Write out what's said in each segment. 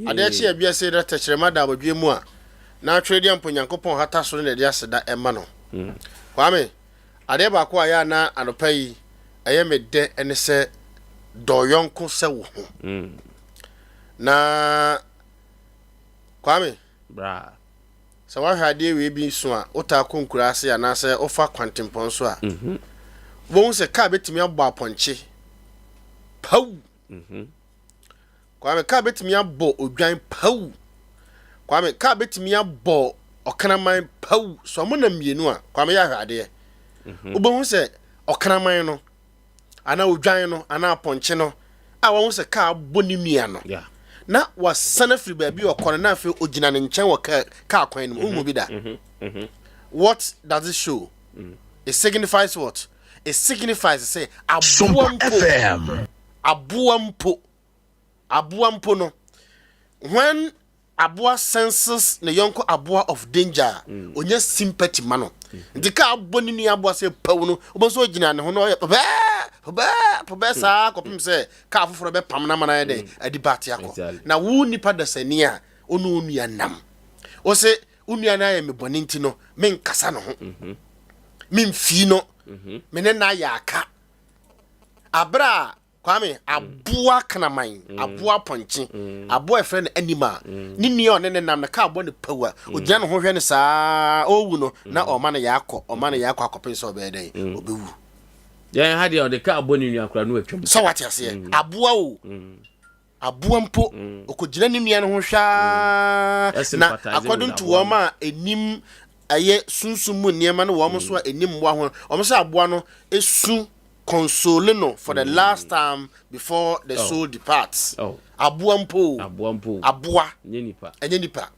ade chi bia say that techrema da bodwe mu a na trade ampo Nyankopon hata so ne de aseda ema no kwame ade ba ko aya na anopa yi eye me de ene se doyonko se wo ho na kwame bra so wa hade we bi so a ota konkura ase ya na se ofa kwantempon so a won se ka betimi agbo aponche pau kwame ka betimi agbo odwan pau kwame ka betimi agbo okanaman pau so mo na mienu a kwame ya hade obo se okanaman no ana odwan no ana aponche no a won se ka boni mia no na wasana free baby okona na fe ogina ne nchen wo ka kwan no umu bi da what does it show? It signifies what? It signifies say abuampo no when abua senses the yonko abua of danger onye sympathy mano ndi ka aboni ni abua se pawu no obo ogina ne ho no ba sa kopim se ka afoforo be pam na mana de adibate akọ na wu nipa dasani a onu onua nam o se onua na ya meboni nti no men kasa no ho men fi no men na ya aka abra kwame abua kanaman abua ponche abua friend anima ni ni on ne nam na ka abo ne pawa ogina no ho hwe ne saa owu no na o ma na ya akọ akopin so be den obewu ya hadi on the car boni nu akra no atwam so what you say abua o abua mpo okogina ni nua no ho hwa na according to woma enim aye sunsumu niema no woma so enim wa ho woma so abua no esu console no for the last time before the soul departs abua mpo abua enye nipa.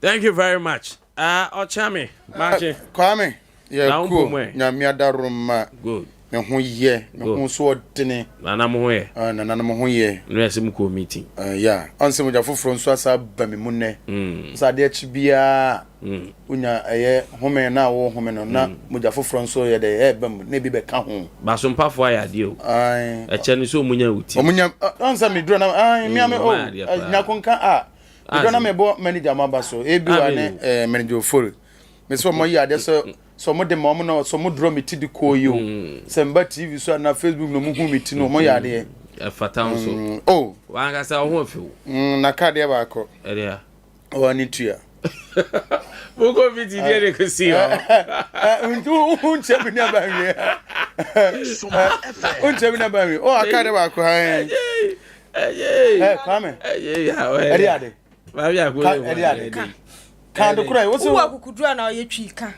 Thank you very much Ochame Machi Kwame yeah, cool. Nyamia daruma. Good. Me ho ye, me ho so odene. Nana mo ho ye. Nana mo ho ye. No ese mu ko meeting. Yeah. Onse mo ja foforo nso asa ba me mu ne. Sa de achi bia. Unya eye home na wo home no na mo ja foforo nso ye de ba mu na bi be ka ho. Ba so mpafo aya de o. Ai. E ni so munya uti. Omunya onse me duro na ai mi ame o. Nyakonka a. Duro na me bo manager maba so. Ebi wa ne manager oforo. Me so mo yi ade so mo de mom no so mo draw me ti di ko yo semba TV so na Facebook no mo hu me ti no mo ya de fatan so oh wa ga sa ho afi na ka de ba ko e de o ni tua mo ko fi ti de ko si o unche bi na ba mi unche bi na ba mi o aka de ba ko han kwame ya e de ade ba bia ko e de ade kan de kura wo so wa kukudura na ye twi ka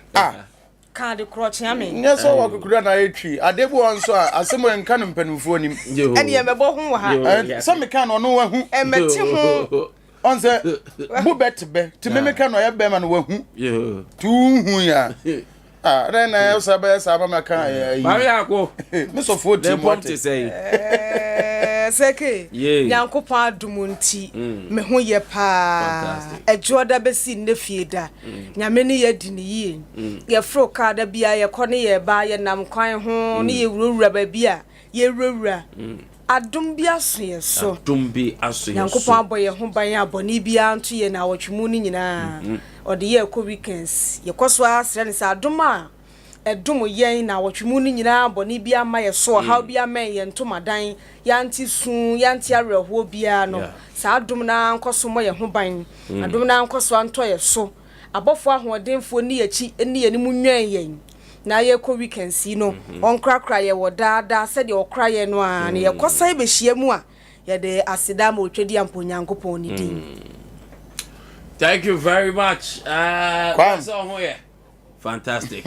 kan de kro chia me nye so wa kukudura na ye twi adebu onso asemo enka no mpanumfo nim ene ye mebo hu wa ha so me kan no wa hu e meti hu onse bu betbe ti me kan no ye be ma no wa hu tu hu ya re na yo saba ma kan ba ya ko me so fo ti mo te say seke Nyankopon adumunti me ho ye pa ejoda besi ne fieda nyame ne ye di ne yie ye fro ka da bia ye kɔ ne ye ba ye nam kwan ho ne ye wurowura ba bia ye wurowura adum bia so ye so Nyankopon abɔ ye ho ban abɔni bia nto ye na wotwemu ni nyina ode ye kɔ weekends ye kɔso asre ne sa adum a edum yen na wotwemu ni nyina bɔni bia ma ye so how bia men ye ntomadan yanti sun yanti areho bia no sa adum na nkoso mo ye ho ban adum na nkoso anto ye so abofo ahodenfo ni yachi ni ye ni mu nwen yen na ye ko weekends no on krakra ye wodada se de okra ye no a na ye kosa be hia mu a ye de asida ma otwedi ampo Nyankopon ni din. Thank you very much so ho ye fantastic.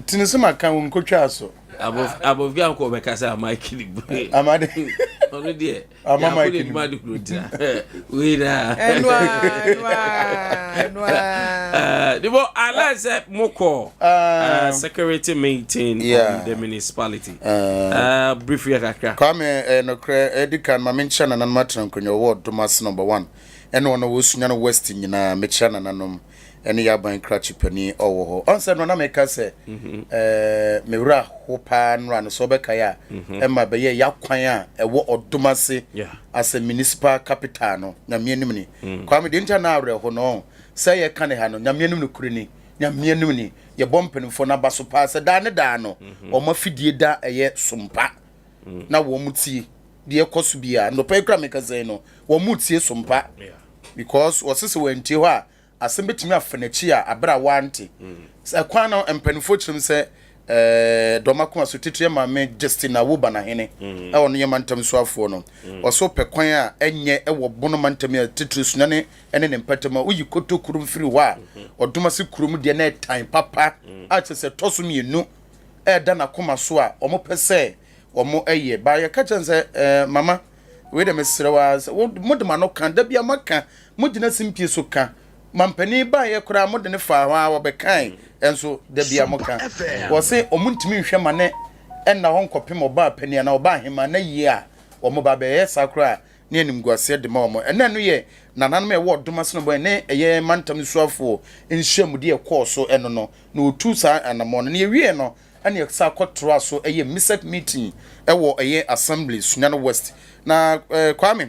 Tinisema kan won kotwa so. Above ga ko be kasa Mike ni. Amade. Onu de. Ama Mike ni. Madu krutina. We da. Enwa. Dibo alase moko security meeting of the municipality. Briefly kakra. Kwame no kre edikan ma mencha na matran konyo ward Thomas number 1. Eno no wosunya no west nyina mecha na nanom ene ya ban krachi pani owo ho onse no na meka se mewura ho pa nra no so beka ya ma be ye yakwan a ewo odomase as a municipal capital no na mianim ni kwa me de nta na awre ho no se ye kan ha no na mianim no kuri ni na mianim ni ye bompenfo na baso pa se da ne da no o ma fidie da eye Sompa na wo mutie de ekoso bia no pa kra meka se no wo mutie Sompa because wasese wantie ho a asem betimi afanachi a abra wante se kwan no empanifo chirim se domako aso titue maame Justina Woba na hene e wono yemantam soafo no oso pekwan a enye e wo bono mantam ya titire sunane ene ne mpatama uyi koto kurum firi wa odoma se kurum de na time papa a chese toso mienu e da na koma so a omo pese omo eye ba ye ka chense mama we de mesrewa modema no kan da bia maka modina simpie so ka mampani ba ye kura mode ne fa wa obekan enso da bia moka wo se omuntimi hwe mane enna ho nkopem oba pani na oba hema na yi a omo ba be ye sakura ne animguase de ma omo ena no ye nananom e wo domase no boy ne eye mantam suafo enhwam de ekọ eno no na otu sa anamo no ne wie no ene eksa kwotro so eye misek meeting e wo eye assembly Sunyano West na Kwame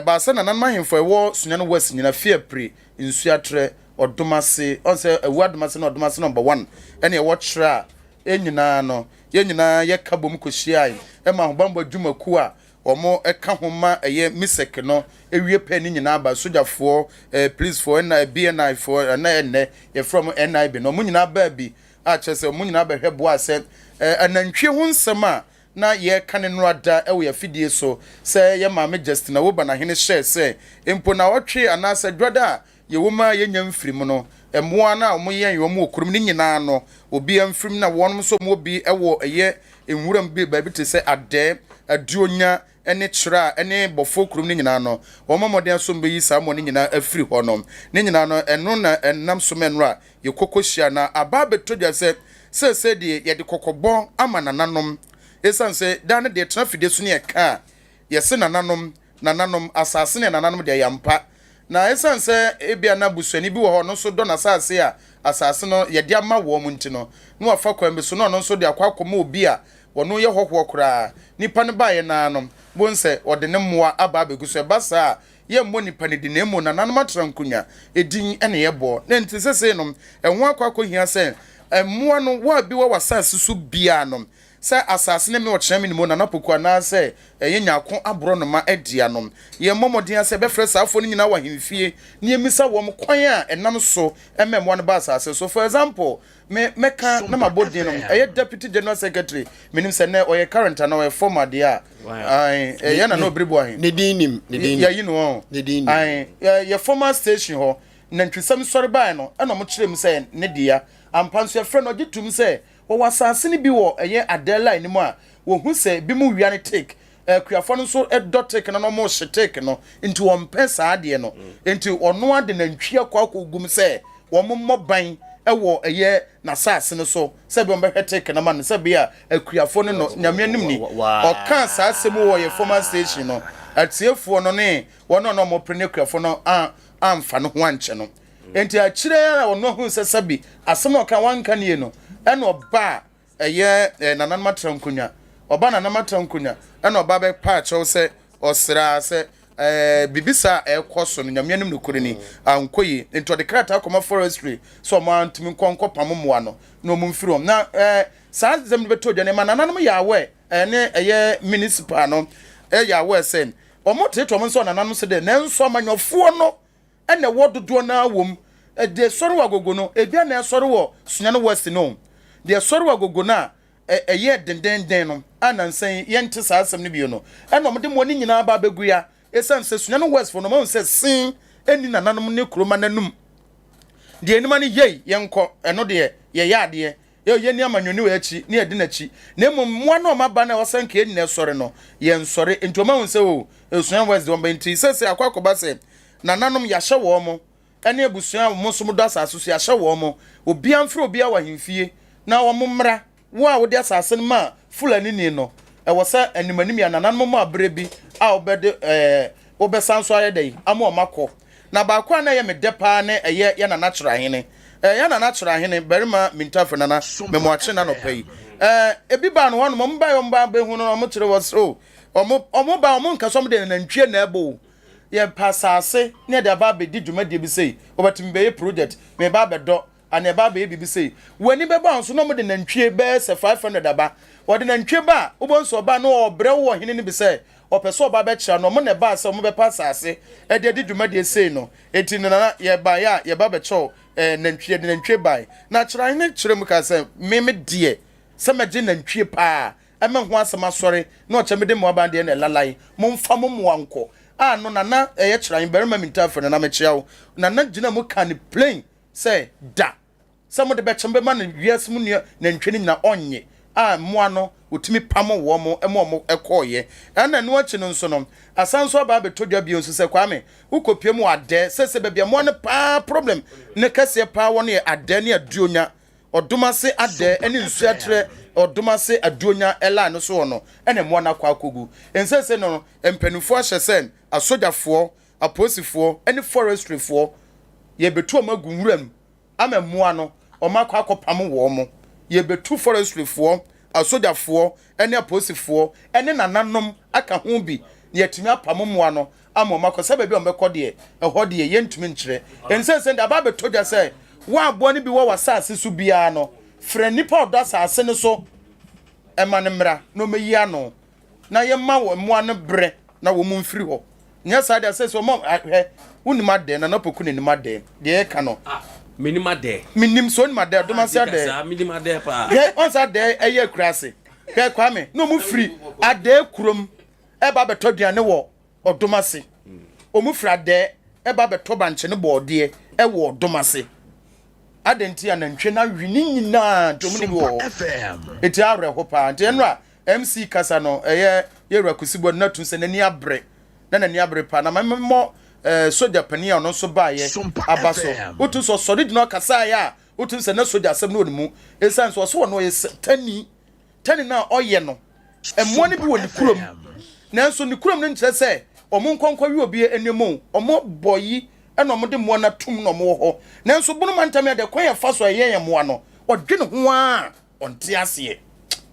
ba se nananom ahemfo e wo Sunyano West nyina fie pre nsuatre odomase onse ewadomase no odomase number 1 ene e wotra enyina no yenyina ye kabom kohia e ma hobambo dwumaku a omo eka homa eye misek no ewie pe ni nyina ba sojafo police for na BNI for na enne ye from NIB no mo nyina ba bi a chese mo nyina ba hwebo ase anantwe ho nsem a na ye kane no ada e we afidie so se ye maame Justina Woba na hene share se empo na wotwe anasa dwada ye woma ye nyam firim no emoa na omo ye yom okurum ni nyina no obi amfirim na wonom so mo bi ewo eye enwuram bi ba bi te se ade aduonya ene kyra ene bofo okurum ni nyina no omomode so mbe yi sa mo ni nyina afiri honom ni nyina no eno na enam so menra ye kokohia na aba betodwa se de ye de kokobon ama nananom esanse dan de trafide so ne ye ka ye se nananom asase ne nananom de yampa na esanse ebia na busuani bi wo ho no so do na asase a asase no ye de ama wo mu ntino no afa kwambe so no so de akwakoma obi a wono ye hoho kura nipa ne ba ye nanom bonse ode ne moa aba beguso basa ye mo nipa ne de ne mo nananom atrankunya edin ene ye bo na ntisese no enho akwakohia se moa no wa bi wa wasase so bia no se asase ne me o kyereme ni mo na napokwa na se ye nyako abro no ma adia no ye momodin se be fresa afo ni nyina wa hemfie ni emisa wo m kwan a enam so ememo no ba asase so for example meka na mabodin no ye deputy general secretary menim se ne o ye current na o ye former dia ye na no bribo ahin ne dinim ya yi no ne dinim ye former station ho na ntwisam sori bai no na mo kyerem se ne dia ampanso ye frɛ no gitum se wo wasase ni bi wo eye adela ni mo a wo hu se bi mu wiane take kuafo no so take no mo take no into won pesa ade no into ono ade na ntwi akogum se wo mo ban ewo eye na sase no so se bi on be take na man se bi a kuafo no nyamianim ni o kan sase mu wo ye former station no atiefo no ne wono no mo prene kuafo no amfa no ho anche no enti a kire a ono hu se sabi asem o kan wan kan ye no eno ba eye nananom atrankunya oba nananom atrankunya eno oba be pa chew se osra se bibisa ekoso no nyamianim no kure ni ankoyi into the krata akoma forestry so mo antimi konko pamomoa no no mumfirom na sa zem be to dwane nananom ya we ene eye municipal no ya we sen omo teto mo so nananom se de nenso amanyofo no ene wododo na awom de sori wagogo no ebia na sori wo Sunyano West no de sori wagogo na eye denden no anansan yente sa asem ne bio no ena mo de mo ni nyina ba beguya esanse Sunyano West for no mo se sin eni nananom ne kroma nanum de enima ne yei yenko eno de ye yade ye ni amanyoni we achi ne edi na chi na mo na ma ba na wasanke eni na sori no ye nsori entoma ho se o Sunyano West do mbenti sese akwakoba se nananom ya hye wo mo ene abusuan mo so mo do asase so ya hye wo mo obi amfre obi a wa hemfie na wo mmra wo a wo de asase no ma fulani ni no e wo sa animanim ya nananom mo abre bi a obede obesan so ayedai amo makọ na ba kwa na ye me depa ne eye ye na natural hene ye na natural hene berima mintafo na memoache na no pay ebi ba no hono mo ba yo mba be hu no mo kire wo so omo ba omo nka so mo de na ntwie na ebo ye pasase ne de ba be di dwumade bi sei obatim be project me ba be do ane ba be bi sei wani be ba nso no mo de na ntwie be se 500 aba wo de na ntwie ba wo nso ba no obre wo hene ne bi sei opeso ba be kira no mo ne ba se mo be pasase e de di dwumade sei no enti na ye ba ya ye ba be cho na ntwie de na ntwie ba na kira ne kire mu ka se me die se me je na ntwie pa eme ho asema sori na oche me de mo ba de na lalai mo mfa mo mo anko no nana eye kira berima mintafo na me kira wo nana gina mu kan plain say da some of the betchembe man yes mu na ntweni na onye mo ano otimi pamo wo mo emo ekoye na no achi no nso no asanso aba betodwa bi onso se kwame ukopie mu ade sese bebia mo ne pa problem ne kase pa wo ne ade ne aduonya odomase ade ene nsu atre odomase aduonya ela no so no ene mo na kwa kogu ensese no empanufo ahyesen asojafo aposifo ene forestryfo ye betu amagu nwuram amemmoa no omakwa akopam wo mo ye betu forestryfo asojafo ene aposifo ene nananom aka ho bi ye timi apam moa no amoma se ba bi omekọ de ehọ de ye ntumi nkyere ensese nda ba betodwa se wa abo ne bi wo wasase su bia no frɛ nipa oda asase ne so emane mra no meyi ano na ye ma wo moa ne bre na wo mu mfiri ho nya sa de asese mo unima de na poku ne nima de de ka no minima de minim so nima de do ma sa de minima de pa ye on sa de eye kurase ke kwame no mu firi ade kurom e ba betodua wo odomase o mu firi ade e ba betoba nche ne boode e wo odomase adenti anantwe na hwini nyina domu ne wo eti awre ho pa enti enra MC kasa no eye yewra kusibo na tun se nani abre na nani abre pa na memmo soja pani ono so ba ye abaso otu so solid no kasa ya otu se na soja asem no onimu esan so no ye tani na oye no emmo ne bi woni kurom na nso ni kurom ne nkyere se omo nkonkwa wi obi enemu omo boyi ena omo de mo na tum no mo ho na nso bunu mantame de kwan ya fa so ye mo ano odwene ho a onte ase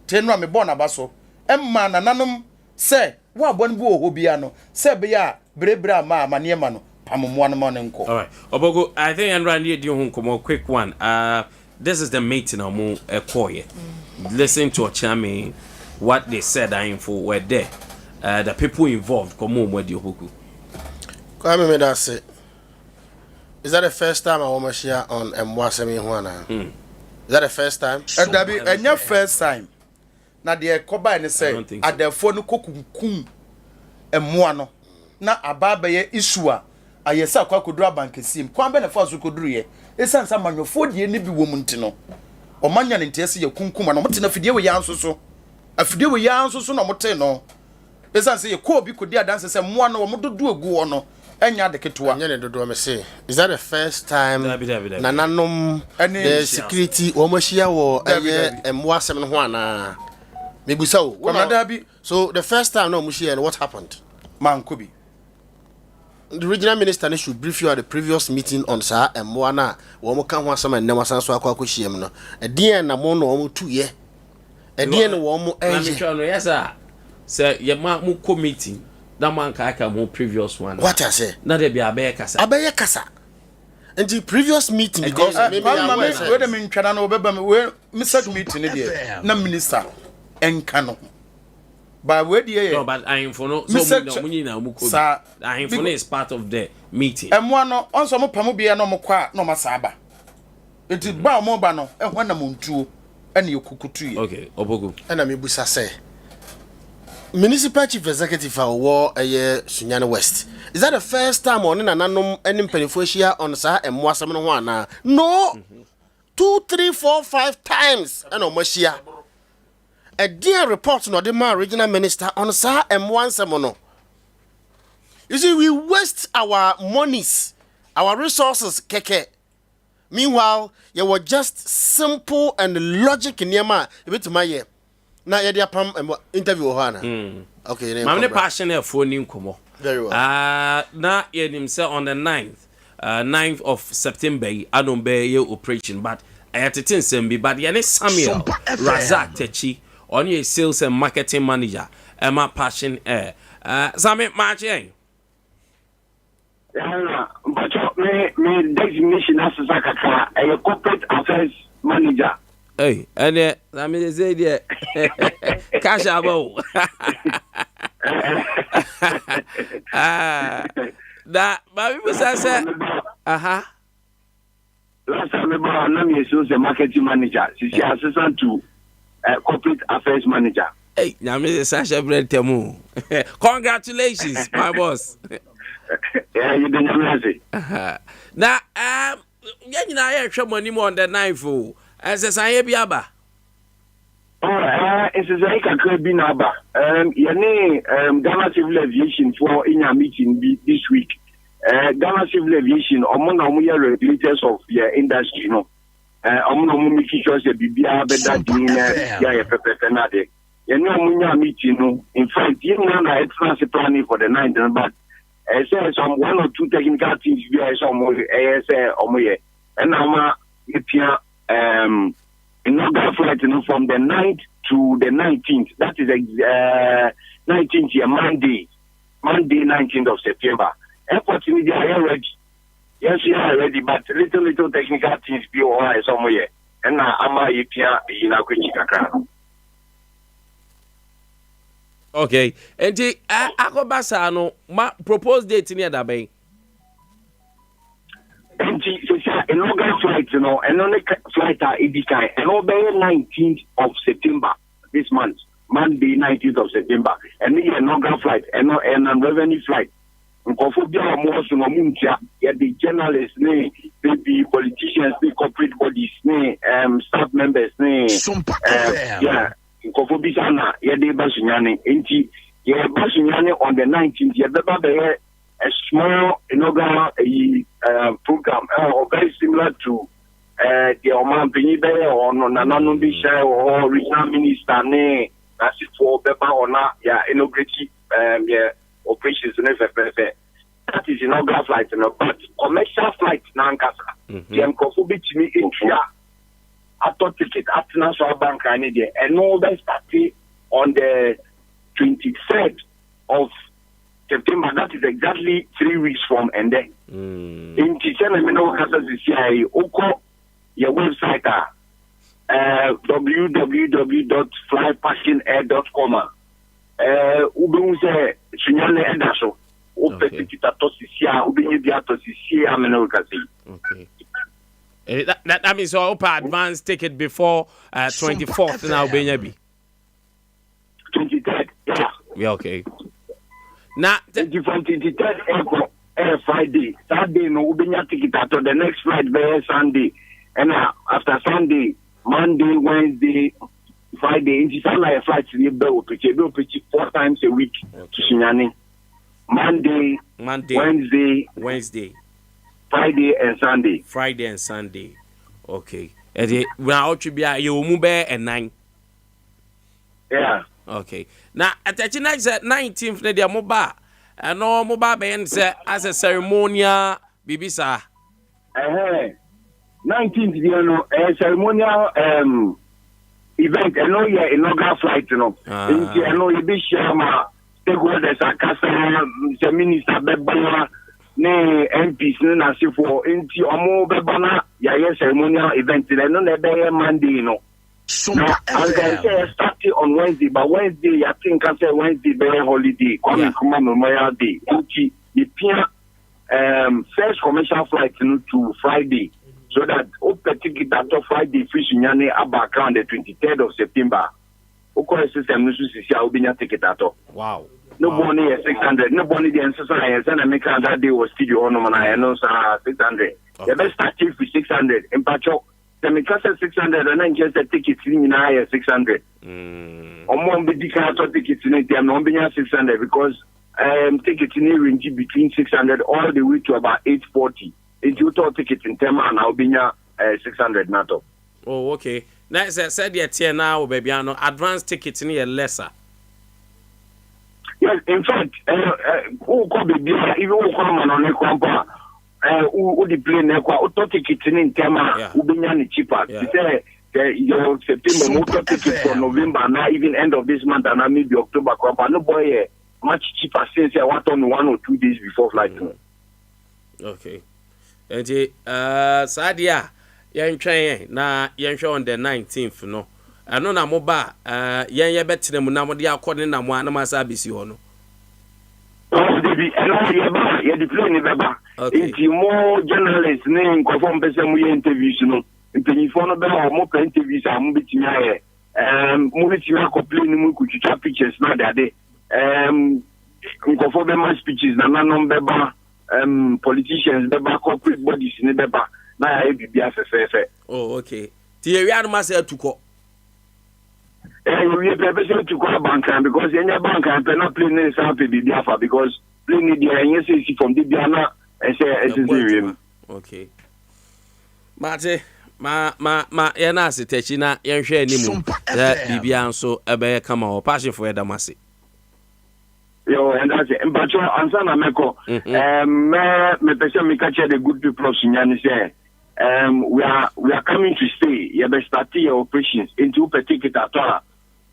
tenua me bon abaso emma nananom se wo abon bi wo bia no se be ya brebra ma amane ma no pamomo no mo ne nko. All right obogo I think and Randy do hon come quick one this is the meeting omo ekoye listen to Ochame what they said info were there the people involved come on with the obogo kwame me that say is that the first time I want to share on Mwasemi Juana? Is that the first time? That be enya first time. Na de koba ne say adefo no kokunkum emmoa no na ababa ye issue a ayesa kwa kodura bankesim kwa be na fa so koduru ye esan sa manwofo de ne bi wo mu ntino o manya ne ntese ye kunkum na mote na fidie we ya nsoso afidie we ya nsoso na mote no esan se ye ko obi kodi adanse se mmoa no wo mododo egu wo no enya de ketua enya ne dodo me say is that the first time nananom the security o machia wo Mwasemi no ho ana mebusa wo so the first time no mushia what happened man kobi the regional minister should brief you at the previous meeting on sa Mwana wo mo kan ho asama nnem asan so akwa hiem no edien na mo no wo tu ye edien wo mo no yes sir ye ma mo committee that man ka mo previous one what I say na de bia abaye kasa and the previous meeting because maybe we de me ntwana no beba me we message meeting ne de na minister enkano by we dey no but I info no so munyi na mu ko I info is part of the meeting emwa no onso mo pam bia no mo kwa no masaba enti ba mo ba no ehwa na mo ntuo ene yokukutu okay obogo ena mebusa say municipal chief executive war Sunyane West is that the first time on nananom eni mpanifo hia on sa Mwasemi no ho ana no 2 3 4 5 times ena omahia a dear report no the man regional minister on sa Mwasemi no. You see, we waste our monies, our resources, keke. Meanwhile, you were just simple and logic in your mind. A bit my year. Now, you have interview Ohana. Okay, my passionate for Ninkomo. Very well. Now, himself on the 9th of September, I don't bear your operation, but I had to tell Sembi, but Yanni Samuel Razak Techi, on your sales and marketing manager, and my passion air. Sammy Marching. But me designation as a corporate affairs manager. Hey, and I mean, say there, cash abo. That, but we say, Last time I'm a marketing manager. She's assistant to corporate affairs manager. Hey, now me Sasha Bread Temu. Congratulations, my boss. Yeah, you didn't say. Now, you know, I have money more on the 9th. As I be aba. Oh, it's a Zaka Binaba. Ghana Civil Aviation for in your meeting this week. Ghana Civil Aviation, among the regulators of your industry, among the features of Bibia, better than Yanya meeting. In fact, you know, it's planning for the 9th, but I say some 1 or 2 technical things via some ASA or more. And I'm inaugural flight from the 9th to the 19th. That is 19th here, Monday 19th of September. Airport in India are ready. Yes, we are ready, but little technical things be all right somewhere. And I'm a in a quick. Okay, and the Akobasano, my proposed date in the bay. And inaugural flight, and only flight are Edikai, and all 19th of September this month, Monday 19th of September, and the inaugural flight, and revenue flight. Nkofobia more so muntia, the journalists, the politicians, the corporate bodies, staff members, yeah. Nkofobisana, the Basunyane, Enti, Basunyane on the 19th, a small inaugural program, very similar to the Omanhene Yaw or Nananubisha or regional minister, as it for Beba or not, inaugurated operations in FFF. That is inaugural flight, but commercial flight, Nankasa, the Nkofobit me in here. I thought ticket at National Bank, and all that started on the 23rd of September. That is exactly 3 weeks from and then. In your website www.flypassionair.com. Ubunze Sunyane Endaso. Okay. That means all advance ticket before 24th now, Benyabi. 23rd, yeah, okay. Now, from 23rd, Friday, Saturday, no, Ubenya ticket after the next flight, Sunday, and after Sunday, Monday, Wednesday, Friday, in December, flights in the Bill pitch 4 times a week to Shinyani. Monday, Wednesday. Friday and Sunday. Okay. And now to be you move at 9. Yeah. Okay. Now at the next 19th, the mobile and no mobile bands as a ceremonial Bibisa. 19th, you know, a ceremonial event. I know you're inaugural flight, you know. I know you be Shama, stakeholders, Akasa, the minister, Bebana. Ne MPs na sifo enti omo bebana ya ceremonial event le no na be Monday no Sompa started on Wednesday, but Wednesday I think I said Wednesday be holiday come Memorial Day enti the first commercial flight to Friday so that open ticket after Friday fish nyane about around the 23rd of September okwa system no so sisi a obinya ticket ato. Wow. Nobody is 600. Nobody the ancestor and I make that day was studio on I know 600. The best start with 600. In Pacho, the Mikasa 600 and then just the tickets in higher 600. Or more big tickets in them, no 600 because tickets in range between 600 all the way to about 840. If you talk tickets in Tema and I'll be 600 NATO. Oh, okay. Now, said yet here now, baby, I know advanced tickets in here lesser. Yes, in fact, who could be even who come on a compa, who the plane, who ticket in Tema, who be cheaper. Your September motor ticket for November, now even end of this month, and maybe October compa. No boy, much cheaper since I want on 1 or 2 days before flight. Okay. And Sadia, young train, na young show on the 19th, no. I know na moba, yan ya bet them na mo dia according na mo na masabisi ono. Oh, Debbie, and you plane beba. It's more journalists name conform person we interviews no. Mpeni fono be mo pe interviews am bitima ye. Mo bitima complain mu ku chucha pictures na dade. Conform be my speeches na no beba. Politicians beba corporate bodies ne beba. Na ya bibia fefe. Oh, okay. Ti area no ma say tuko. We are to call bank because any bank and cannot play in South Biafra because playing the from the Biana and okay. Mate, ma, yana se techina, yan share ni mu. Bibian so ebe kama o passion for Edamasi. Yo, and that's it. But your answer na meko. Me person me catch the good people of Sunyani say. We are coming to stay. You better start your operations into particular at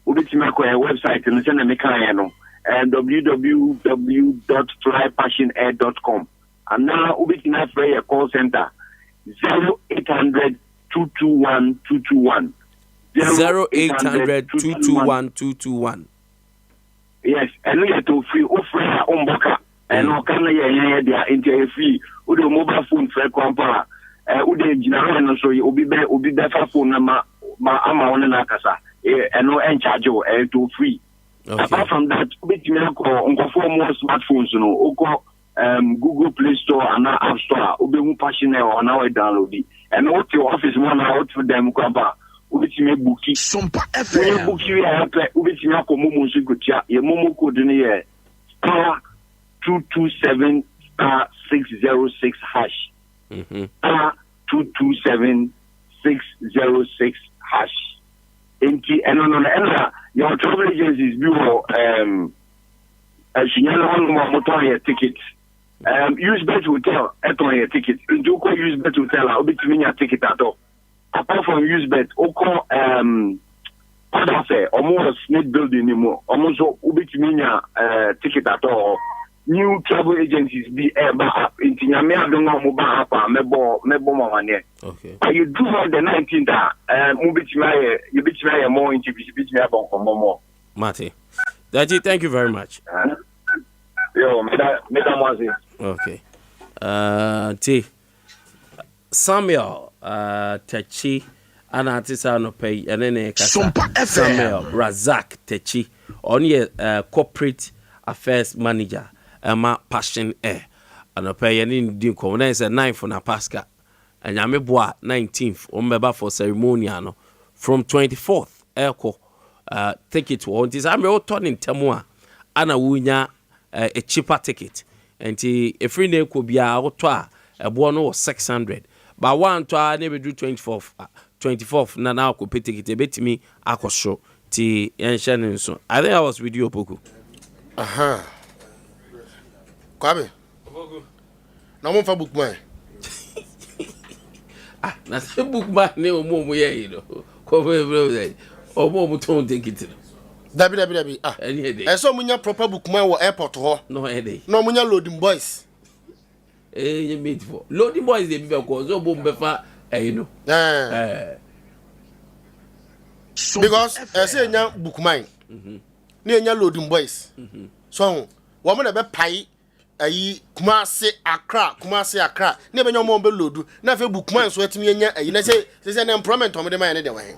Ubitimako website and send a mechanic and www.flypassionair.com. And now Ubitina Frey call center 0800 221 221. 0800 221 221. Yes, and we have to free offer on Boka and no can there into free with the mobile phone for compara. Ude general no so obi be phone na ama wona na kasa no en charge o to free. Okay. Apart from that betimi nkofo more smartphones no oko Google Play Store and App Store obi hu passion e o na we download it and what your office one out for them kwaba obetimi booki Sompa FM booki we help obetimi akomo mo so gotia ye momo code ne ye star 227 star 606 hash. 227-606 hash. And your travel agencies bureau motor ticket. Use bet hotel at your ticket. Do call use bet hotel. I'll be to your ticket at all. Apart from use bet, call other say almost net building anymore. Almost ubi to ticket at all. New travel agencies be into Yame Adonga Muba Mebo Mane. Okay. You do on the 19th, you bet me more interviews, you bet me about more. Mate. Daddy, thank you very much. Yo, okay. T. Samuel, Techi, and Artisa no pay, and then Samuel Razak Techi, only corporate affairs manager. Emma passion air and a pay any dinko when is a 9th on a pasca and Yameboa 19th on for ceremonial from 24th airco ticket to this I'm all turning Tamua Anna Wunya a cheaper ticket and a free name could be a bono 600 but one to I never do 24th now could pay ticket a bit to me I could show T and Shannon so I think I was with you Poku. Kwabe. Na mo fa bookman. Na se bookman ne o mo ye yi no. Ko be bro. O mo ton take it. Dabi. So munya proper bookman wo airport ho. No e dey. No munya loading boys. You meet for. Loading boys dey be ko so bo mbe fa you know. Because say nya bookman. Ne nya loading boys. So wo mo na be pai ayi Kumasi Accra ne be nyomo be lodu na fe bookman so atimi enya ayi na say na employment o me de man ne de wan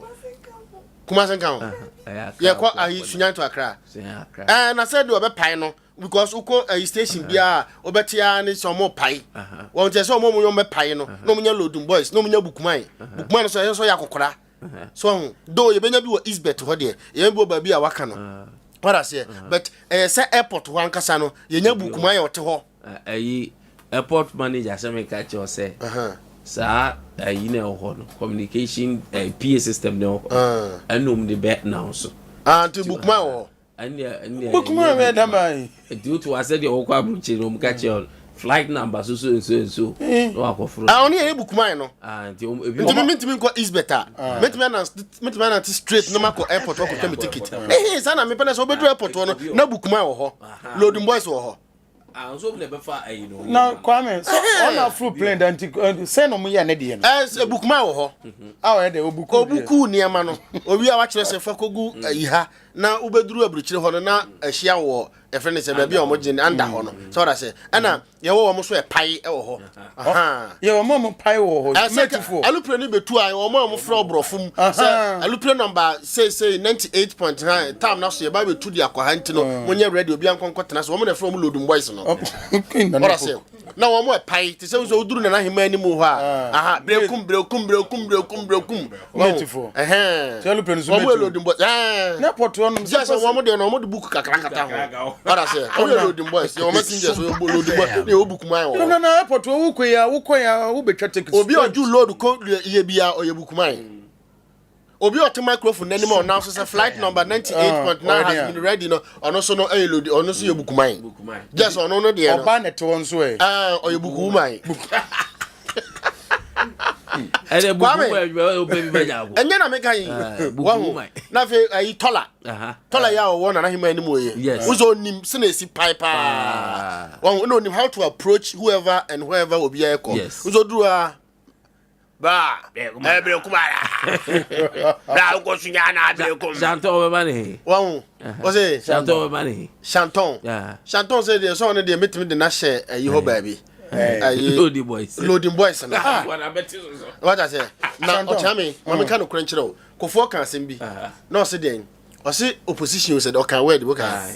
Kumasi kan ye kwa ayi Sunyan to Accra na say do be pai no because uko ayi station bia obetia ne so mo pai won je so mo nyom pai no no munya lodu boys no munya bookman so ya kokora so do ye benya bi wo Eastbet ho de ye bi ba bi a waka no what I say, but say airport one casano, you know, book my or to airport manager, some catch or say, sir, you know, communication, PA system, no, and the bet now, so. To book my Bukuma me da mai. Due to I said the okwa bruchi no catch your flight number so no akofro. Oni e Bukuma no. Ntimi ko is better. Metimi na straight no mako airport ko tell me ticket. Sana me pena so obedu airport no na Bukuma wo ho. Loading boys wo ho. So never far Now Kwame, so on a full plane dan say no mo ya ne de no. Bukuma wo ho. Ah, de obuku niema no. Obi a wa kire se fa kogu iha na ubeduru aburuchire ho no na ahia wo efrene se ba bia o mo gine anda ho no. So that say ana ye wo mo so e pai e wo ho. Aha. Ye wo mo pai wo ho. Metifo. Alupre ni betu a wo mo fro brofum. Say alupre number say 98.9 time na so ye ba betu di akwa nti no monye radio obi ankonko tena so wo mo na fro mo lodum boys no. What I say? Na wo mo e pai ti se so oduru na hima ni mu ho a. Aha, brekum. Metifo. So alupre no so metifo. Wo mo lodum boys. Na porto no. Just wo mo de no mo de book kakrakata ho. What I say? Wo lodum boys. Yo messenger so lodum boys. Ni Bukuma wo. No airport wo koya wo betwa ticket. Obi oju load ko ye bia oye Bukuma. Obi ot microphone nani ma announce say flight number 98.9 has been ready no ono so no e load ono so ye Bukuma. Just ono no de no. Oba net won so e. Oye Bukuma. Ede Bukuma obi be jabo. Enye na meka yi. Bukuma. Na fe ayi tola. Tola ya wo na hima ani mo ye. Uzo nim se na esi pipe. One no nim how to approach whoever and whoever will be eko. Uzo duru a ba ebe kumara. Ba ko sunya na be ko. Chanton we mani. One. O say Chanton we mani. Chanton. Chanton say the so on dey meet the na share yi ho baby. Loading boys na. What I say? Na o chame, mama kan okran kire o. Kofo kan asem bi. Na o se den. O se opposition said o kan word bo kan.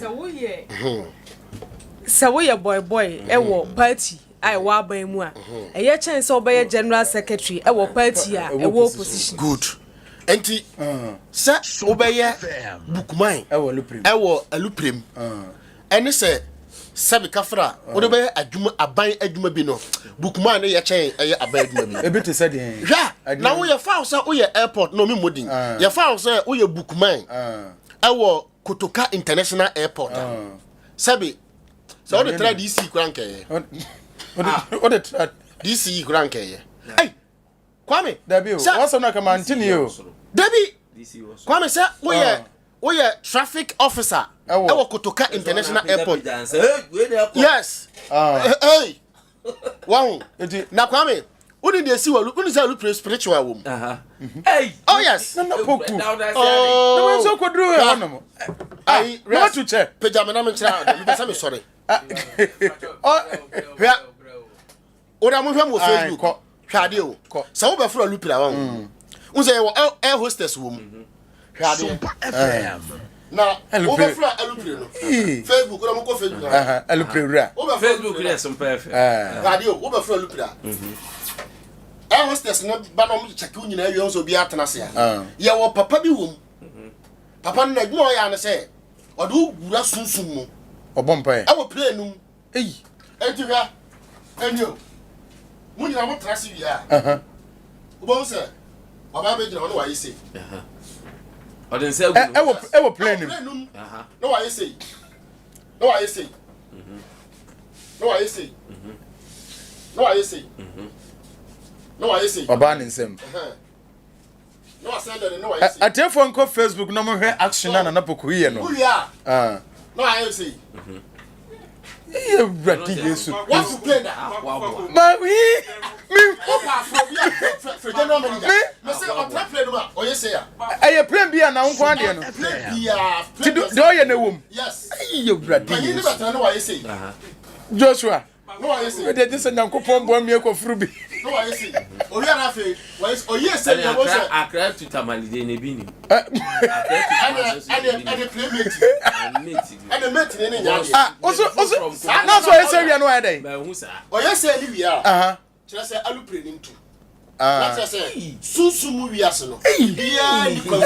So we boy e wo party ai wa ban mu a. E ye chen so be general secretary e wo party a e wo opposition. Good. Enti sa obeye Bukuma e wo Aluprem. E wo Aluprem. Eni se sabi kafra wo de be adwuma aban adwuma bi no Bukuma ne ye chen eye aban adwuma bi e bit say den hwa na wo ye fa so wo ye airport no me modin ye fa so wo ye Bukuma e wo Kotoka International Airport sabi so the trade DC kranke ye what the trade DC kranke ye hey Kwame Dabi o what's na come antini yo Dabi Kwame say wo ye traffic officer e wo Kotoka International Airport yes hey wow na Kwame uni dey see uni say Aluprem spiritual wom hey oh yes na poku now that's no we so kodru e hono ai what to check pejama na me kira me pesa me sorry oh hwa ora mo hwa mo Facebook hwa de o sa wo be fro Aluprem wa un say wo air hostess wom hwa de Sompa FM. na wo be fro Aluprem no Facebook ora mo ko Facebook Aluprem ra wo be Facebook is some perfect hwa de o wo be fro Aluprem air hostess na ba no mo check nyina awie so bi atena se ya ye wo papa bi wom papa no adwuma o ya ne se odo gura sunsun mu obompa e wo play num enti hwa enyo mu nyina mo trase wi a wo bon se baba be jira no wa yise odin say e wo play num no wa yise no wa yise no wa yise no wa yise no wa yise baba ni nsem no wa send no wa yise atefo nko Facebook no mo hwe action na poku ye no no wa yise ye brati Yesu what you play that ma me opa for general manager me say o play no ma o yise ya eye plan bia na nko ade no play bia ti do ye na wom yes ye brati ma ni better no wa yise Joshua no wa yise we dey this nyankopon bo mi ekofuru bi no wa yise o ri ara fe wa yise o yise na wo say akra to tamalide na bi ni and playmate ni nya also na so yese wi no wa dey ba hu sa o yise ni wi a kira say Aluprem ni ntu na kira say sunsumu wi ase no bia ni kwa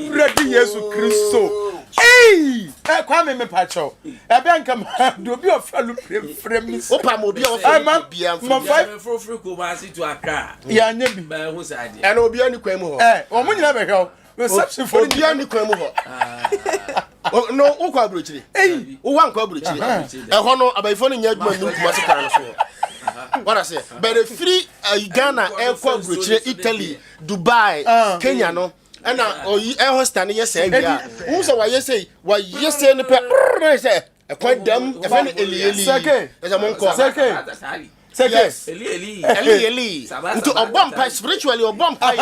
brati Yesu Kristo Kwame me pacho e be nka do bi of Aluprem frame opa mo bia o fa bia ma five frofri ko ba si to akra ya nya bi ba hu sa de and obi ani kwa mu ho o mo nyina be hwe reception for obi ani kwa mu ho No, ukwa aburochire. Uwa nkwa aburochire. Eho no abayifo no nya adwuma num kuma se kan no so. What I say? But the free Ghana ekwa aburochire Italy, Dubai, Kenya no. And eho stand yes say bia. Who say why say ne pe say e kwa dam e fe eli. Seke. E say monko. Seke. Yes. Eli. Into obompa spiritually obompa.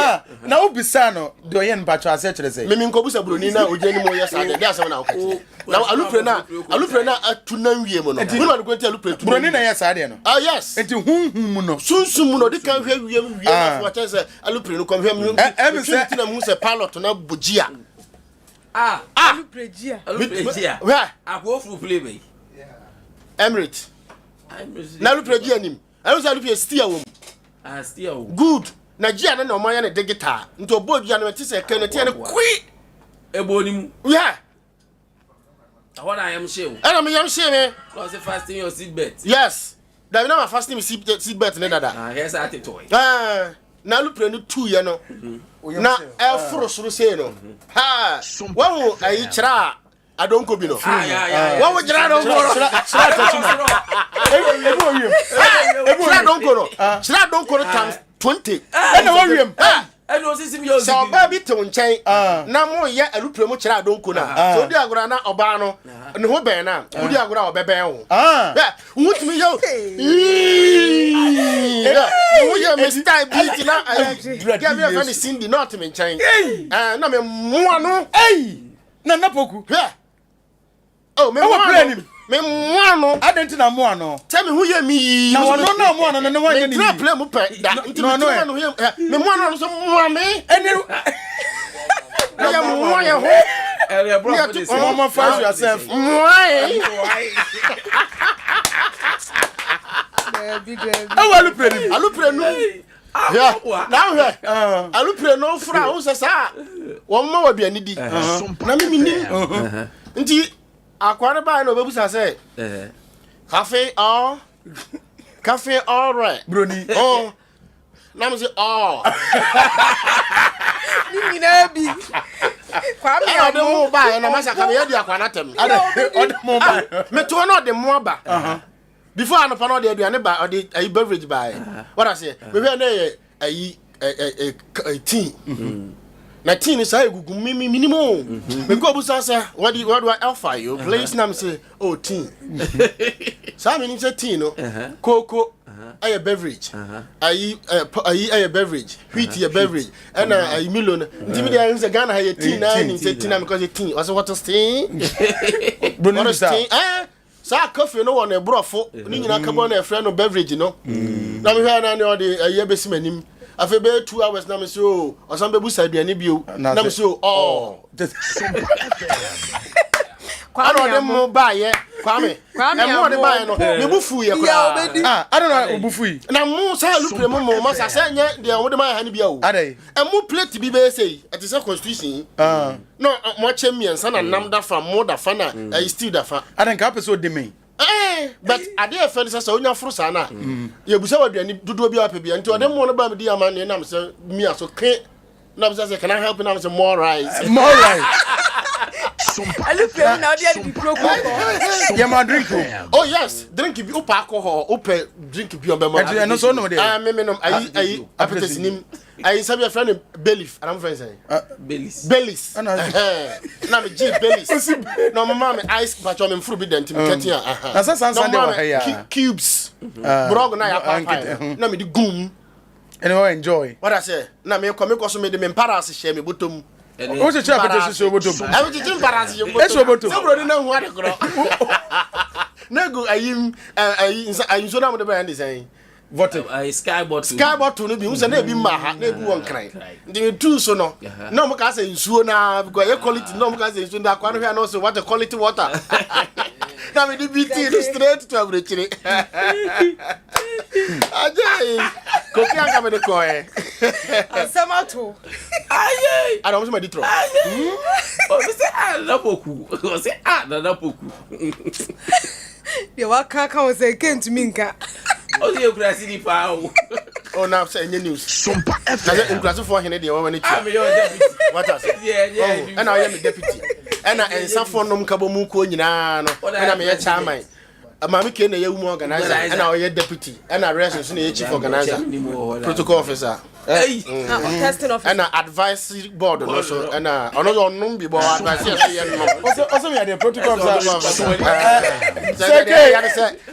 Na obisa no do yen mpacho ase kire say. Me nkobusa broni na ojani mo yes ade. Dey asem na okati. Na alupre na atuna wie mo no. Me ma go ti alupre tu. Broni na yes ade no. Ah yes. Enti hunhun mu no. Sunsum mu no de kan hwe wie na fo cha say alupre no kom hwe mu. Em say na mu say pilot na bojia. Alupre gia. Where? Akwo furu play me. Emirates. Na alupre gia nim. I was alupre steer wo. Steer wo. Good. Na gia na o man ya na digital. Nto bojia na ti say kan na ti na kwi. Ebonim. Yeah. What I am shame. And I'm young shame. Cause the fasting your seat belt. Yes. That na fasting seat belt na dada. Here's at toy. Na alupre no 2 ye no. Na elforo soro say no. Ha. Wo ayi kira adonko bi no. Wo wo kira adonko no. Kira tachuma. Ebu wiem. Kira adonko no. Kira adonko no times 20. Na wo wiem. I know see me. So baby to nchen. Na mo ye alupre mo kira adonko na. So di agora na oba no. Ne ho ben na. Odi agora obeben wo. Yeah. Wutumi yo. Yeah. Wo ye me style beat na. Give me a funny Cindy not me nchen. Na me mo ano. Na napoku. Yeah. Oh, me mo ano. Me mo ano. Adenti na mo ano. Tell me who ye me. Na wono na mo ano na wan ye ni. Me play mo pe. No no. Me mo ano so mo me. Eni Na ya mo ye ho. Area bro. Mama fight yourself. Why? Alupre no. Yeah. Now here. Alupre no fra o se sa. Wo ma wa bia ni di. Na me ni. Nti akware ba na obebusa say. Cafe all right. Broni. Oh. Na me say Ni na bi. Kwa me ade mo ba na masaka me ya di akwana tem. Ode mo ba. Me to na ode mo ba. Before I know for the aduane ba or the beverage buy. What I say? We hear a tea. Na tea is say gugu minimum. Me go busa say what do I offer you? Place nam say oh tea. So meaning say tea no. Cocoa a beverage. A beverage. Wheat a beverage. And a million. Ndimi dey say Ghana have tea na ni say tea na because the tea. Also what is tea? What is tea? Sa coffee no one e brofo ni nyina ka bo na e frɛ no beverage no na me hwa na ne o de aye besi manim afa be 2 hours na me so o san be busa aduane bio na me so Kwame de mo ba ye Kwame e mo de ba ye no me bufu ye kra I don't know obufu yi na mo sa lupre mo ma sa se nye de wo de ma ha ne bia o adai e mo plate bi be sei it is a constitution no mo chemien sa na nam da fa mo da fa na e still da fa adan ka pese o de me but ade e fere sa onya furu sa na ye busa waduani dodo bi ape bia nti ode mo no ba me di ama ne na me se mi aso ke na me say can I help you na me say more rice Sompa. Alupre na odi adi proko. Yeah, my drink. Oh yes, drink bi opa alcohol, opa drink bi on be mo. No so no there. Me no ayi appetite nim. Ayi sabi a friend Belif, and I'm friend say. Bellis. Na me G Bellis. No mama me ice but me furu bi dent me ketia. Na san dey wa ya. Cubes. Brog na ya papa. Na me di gum. Anyway, enjoy. What I say? Na me ko so me de me paras share me botom. O se cha pete so botom. I will teach paras you botom. Eso botom. So bro na hu ade kro. Na go ayim so na mo de ba ndi say. What sky bottle No bi hu se na bi ma ha na bi won kran. Ndi tu so no. Na mo ka say nsuo na because your quality no mo ka say nsuo da kwa no hia no so what quality water. Na me di BT straight to abrechire. Ajay. Kofi anga me de ko Asamato. Aye. I don't want to throw. Oh, say na poku. Oh, say na poku. Ye waka kan say came to me nka. Oh, you crazy di pa o. Oh, now say any news. Sompa Na in class for hene de one when it. I'm your deputy. What I say? Yeah. And I am the deputy. ɛna ensafo nom kabo mu ko nyina no ɛna me ye chairman Mami ke na ye woman organizer ɛna o ye deputy ɛna relations na ye chief organizer protocol officer testing officer ɛna advisory board no so ɛna ono no bi bo advice so ye no also we are the protocol officer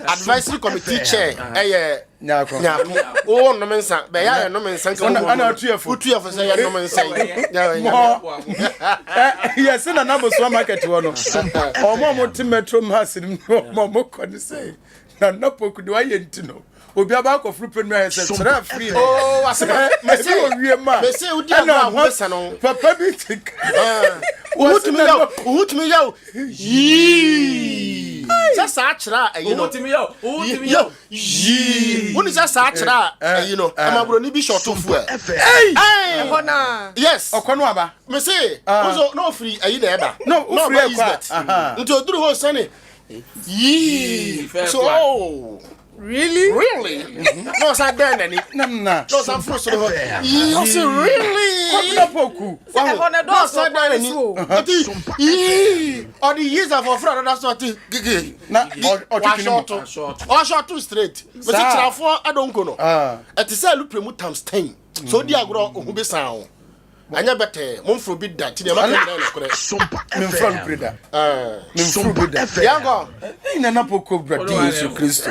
advisory committee chair nyako o no mensa be ya no mensa ka ana tuefo say ya no mensa yes na na bo supermarket wo no omo ti metro mass ni mo ko ni say na poku do aye ntino obi aba ko fru premier say tra free oh asema me say o wie ma me say odi agba ho besa no papa bi tik uhutumi yaw yi sa achira ayi no uhutumi yaw yi woni sa achira ayi no amabro ni bi short ofu hona yes okono aba me say ozo no free ayi na eba no free kwa nti oduru ho sane yi so really no sa den ani na no sa fro so you say really na poku hona do so den ani ati or the years of friend that sort gigi na or short too straight but it trafo adonko no ati say lu premu times 10 so di agro ohu be san anya bete monfro bi da ti de ma kan na kore memfro bi da memfro bi da yango ina na poku brati Yesu Kristo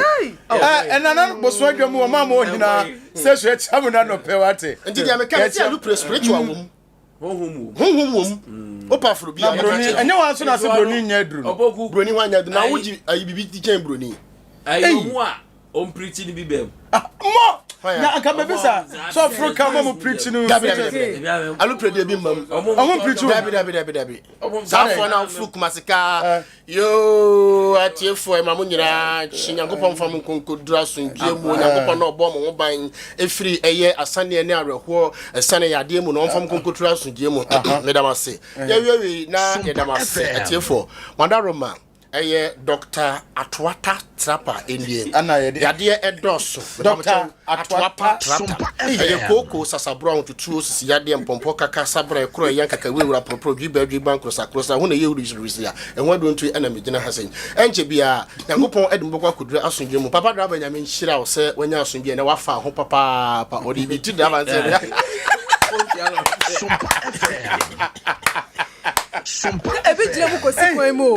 enana boso adwamu o ma mo nyina se so echamu na no pewate nti dia me kan ti alu spiritual wom honhom opa fro bi anya wan so na se broni nya dru oboku broni wan nya dru na woji ayi bibi ti chen broni ayi mu a on preach ni bi bem mo na akabebisa so Africa mo preach no alu prede bi mam omo preach dabi sa for na fluke masika yo atiefo e mamu nyira chinyankopon fam konkodura sundue mu nyankopon na obo mo ban efiri eye asane ne areho asane yade mu na fam konkodura sundue mu medamase ya wiwi na medamase atiefo wandaroma eye Dr. Atwata Trapper Indian yade edoso Dr. Atwapa Trapper eye koko sasabro on tutu sisi yade mpompo kaka sabra ekro yanka ka wewura propro dwi bank krosa hu na ye wuri ya enwa do ntu na megina hasen enche bia yankopon edumbo akudura asundwe mu papa draba nyame nhira wo se wanya asundwe na wafa ho papa pa odi bi ti draba nse Sompa ebi jire mu ko si kon mu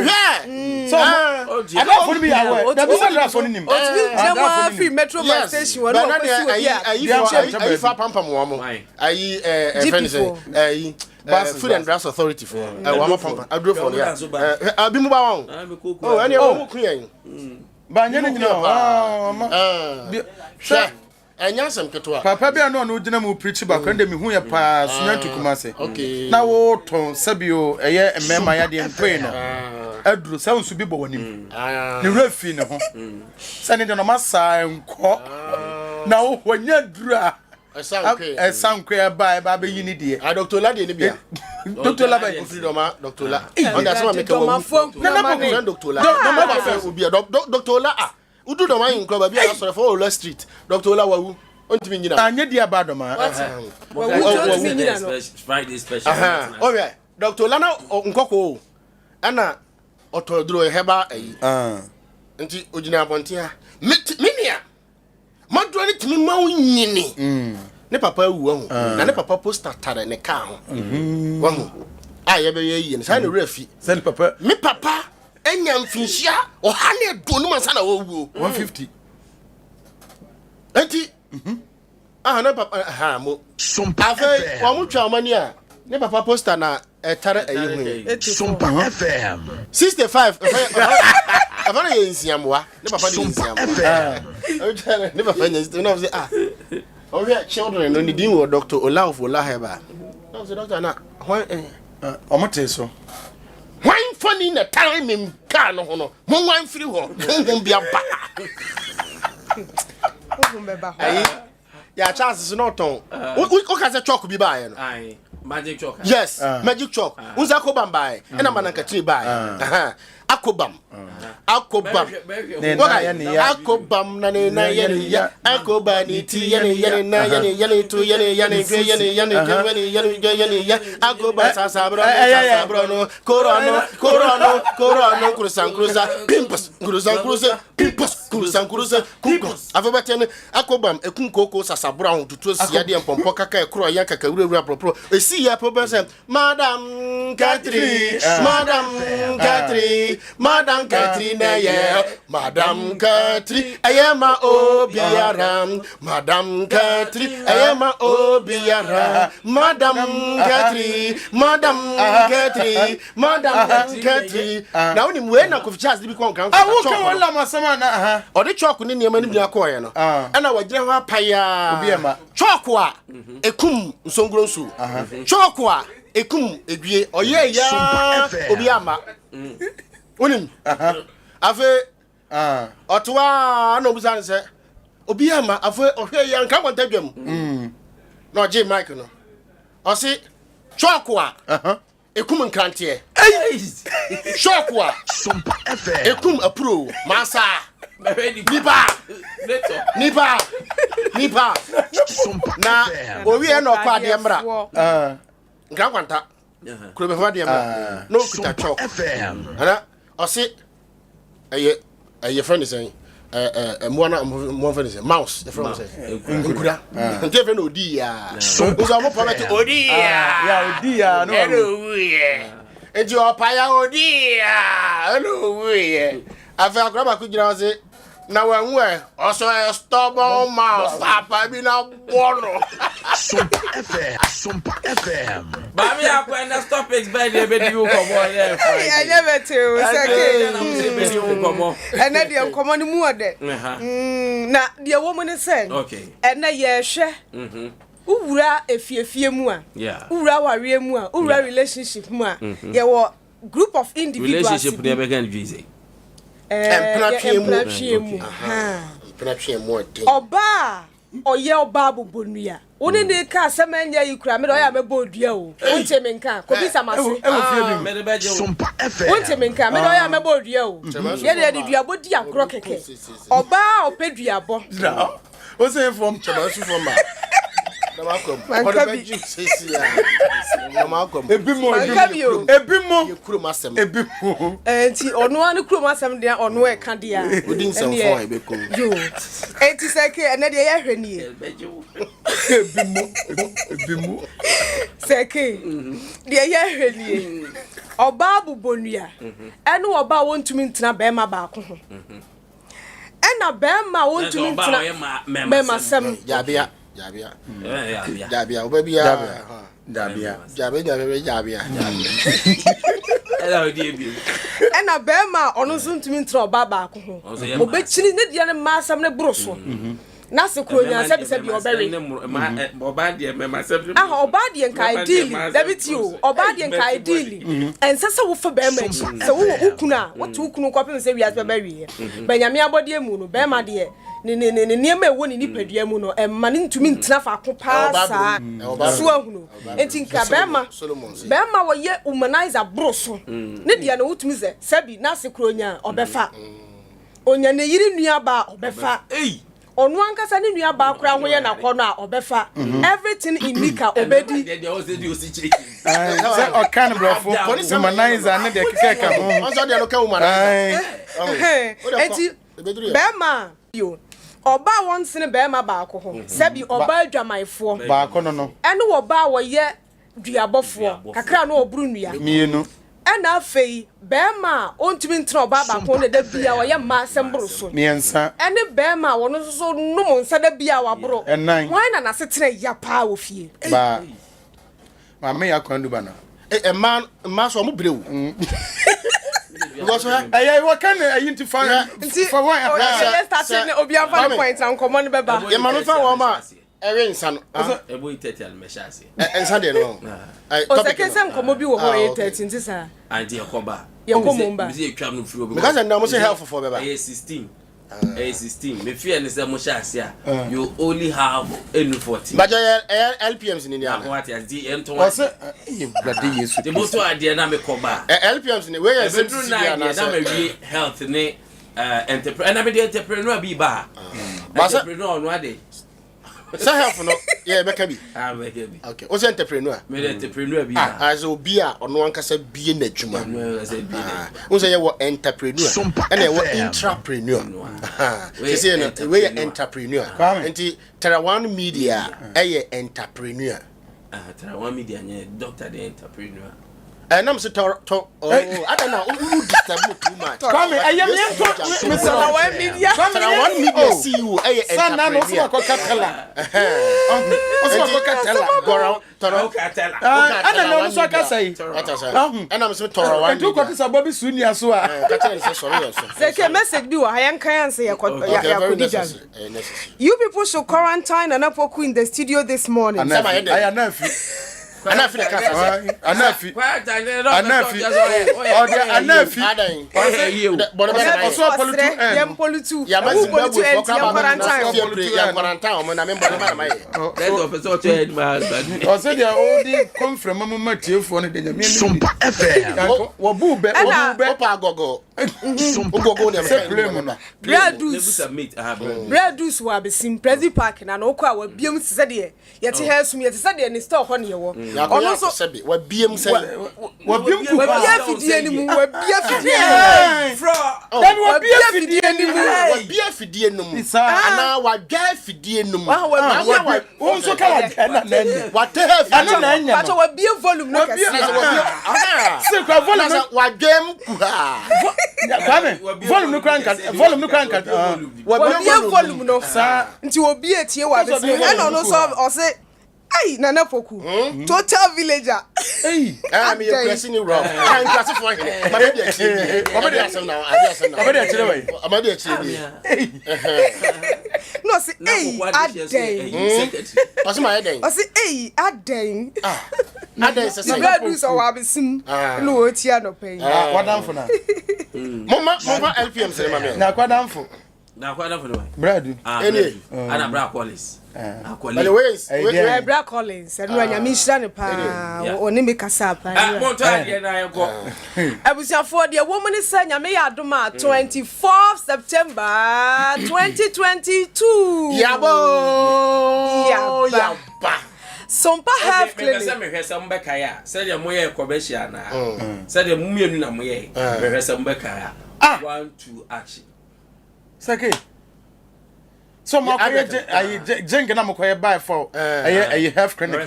so ada for bi awe da bi sa for nim o ti jire mu free metro bus station wo no ko si wo bia ayi fa pampam wo mo ayi ayi food and drugs authority for wa mo pampa adro for ya abi mu ba won oh ene wo mu kuyen ba nya nyina sha enya sam keto a papa bia no no gina mu preach ba kan de mi hu ya pa sunyantu kumase na wo ton sabio eye emema ya de mpwe no aduru sa nsu bi bo wanim ne refi ne ho sane de no masa enko na wo wanya dura esanko ya ba be yini die Dr. La de ne bia Dr. La ba freedom Dr. La on da sama make wo na Dr. La no ma fa obi Dr. La udu do man nko ba bia na sore for Ola Street Dr. La wawu ontimi nyina anye dia ba do ma Friday special okay Dr. La na nkoko ana otoduro heba ayi nti ogina abontia minia maduro ni timi ma wunyini ne papa wu ho na ne papa poster tare ne ka ho wahu aye be ye ne sa ne refi send papa mi papa enya mfinhia ohane donu mansa na wo 150 enti ne papa mo Sompa FM wa mu twa mani a ne papa poster na etare ayi hu Sompa FM 65 avana ye nsiamwa ne papa ni nsiamwa ne papa nya no say we are children no need you Dr. Olaheba no say doctor na omote so when funny na time in car no ho no mo wan free ho mo bia ba ayi ya chance no ton o ka say chalk bi ba ye no ai magic chalk yes magic chalk unza ko bambae na mananka tri ba akobam akobam akobam na ne na yene ya akoba ni ti yene na yene tu yene ya akoba sabro no korono krusa pimpos afobatiane akobam ekunkoko sasabro ahun tutu sia de mpompo kaka ekro ya kaka wura propro esi ya problem madam Catherine Madam Catherine, yeah, Madam Catherine, I am a obiaram, Madam Catherine, I am a obiaram, Madam Catherine. Now, when I could just be con, I will come on Lama Samana, or the chalk in the Maniacoyano, and our general Paya, Chokwa, a cum, so grosu, Chokwa. Ekum egwie oye ya obiama onim afa otwa na obusan se obiama afa ohwe ya nka kwantadwam na oje mic no osi chokwa ekum nkrante chokwa Sompa FM ekum apro masa nipa na owie na okwa de mra Grandwanta, Kubadia, no Kuta FM. I say, a friend is saying, one friend is a mouse, the friend says, Devin Odia, so was our poverty, Odia, no, and your Paya Odia, hello, I felt Grandma could say. Now I'm where also a stubborn mouse. I've been a borrow. Sompa FM. Baby, I can't stop it. Baby, you come on. I never tell. And then you come on the mood. Now, the woman is saying, okay. And now, yes, Ura, if you mua. Yeah. Ura, warrior mua. Ura relationship mua. Yeah, what group of individuals. Relationship never can visa. Oba oye oba bubonua woni ne ka semanya yikura me do ya mebo dua o wonte me nka ko bi samase Sompa FM wonte me nka me do ya mebo dua o ye de dua bodi akro keke oba opedua bo o say from chabasu from ma Namakom. Ebimo. Ebimo. Enti onu anu kromasem de onu e ka de a. Odin sem fon e bekom. Yo. Enti seke ene de ye hwe ni. Ebimo. Seke. De ye hwe ni. Oba bubonua. Ene oba wontumi ntena be ma ba ko ho. Ena be ma wontumi ntena be ma sem. Jabia. Ena bema onu so ntumi ntra oba ba ko ho obechiri ne dia ne masam ne broso na se kronya se bi obere oba de me masam oba de nka ideally dabiti o oba de nka ideally ensese wo fa bema chi se wo ukuna wo tu ukunu kwapem se wiase be bere benyame abode mu no bema de ne ma ewo ni nipadua mu no emma ne ntumi ntena fa ko paasa so ahunu enti nka bema wo ye humanizer broso ne dia na wotumi ze sabi na se kronya obefa onya ne yiri nua ba obefa onu ankasa ne nua ba kura ho ye na kɔ no a obefa everything in nika obedi say o kan brofo humanizer ne de keka ho onso de no ka humanizer enti bema yo oba wonsene bema ba ko ho sabi oba adwamaifo ba ko no ene oba wo ye duabofo kakra no oburu nua mienu ena afei bema ontumi ntra oba ba ko ne da bia wo ye ma sembro so miensa ene bema wo no so num nsa da bia wa bro enan wan na se tena ya pa wo fie ba ma me ya kwandu bana man so mo brewu because I what can identify for one let's start obi afa the point and come on beba ye man fa wo ma ewe nsa no ebo 30 al meshase ensa de no o se kensem komo bi wo ho 13 ntisa anti yakoba yakomba bizi etwa no firo because na mo say help for beba 16 16 me fear is a you only have 14 but LPMs in India what is the end to was the motor idea na me koba LPMs in where is health ne entrepreneur and I be the entrepreneur be ba entrepreneur no ade so help no yeah make be make be okay what's entrepreneur me entrepreneur be as obi a ono ankasa bie na dwuma who say you entrepreneur and you intrapreneur say no we entrepreneur enti Terawan media entrepreneur Terawan media doctor the entrepreneur and I'm so I don't know who disturb too much. Come I am Mr. One Media. One Media CEO son na no so ko katela ana no so ka sai and I'm so Terawan to ko tisa bobi sunia so a say ke message bi wa hayan kan say ya you people should quarantine and Apoku in the studio this morning. I am not Anafi the casa. Anafi. ono so sebe wa biem say wa biem ku wa fidie ni mu wa bia fidie fro dan wa bia fidie ni mu wa bia fidie no mu ana wa gwa fidie no mu wa won so ka na wa te ha fidie na nya but wa bia volume no kase se kwa volume wa gem ku ha kwame volume no kranka wa bia volume no sa nti obi etie wa be e no no so o se Hey, Nana Poku. Total villager. Hey, I'm your question wrong. I'm classifying it. My baby actually. My baby actually now. My baby actually. My baby actually. No, say hey, Adeng. What's my head? I say hey, Adeng. Adeng say. My brother do so abisim. No otia no pay. What down for now? Mama LPM say mama. Na kwa down for. Na kwa down for no. Brad. Any. Ana bra Collins. By the way, Bra Collins, and when you mission the pa, oni me kasa pa. Moto ade na ye go. Abusiafo de woman is saying me adoma 24th September 2022. Yabo. Sompa Health Clinic. Me hwese sombe kaya. Say de moye ekobehia na. Say de mumienu na moye. Me hwese sombe kaya. 1 2 action. Sake. So my I drink na mokoye buy for a health clinic.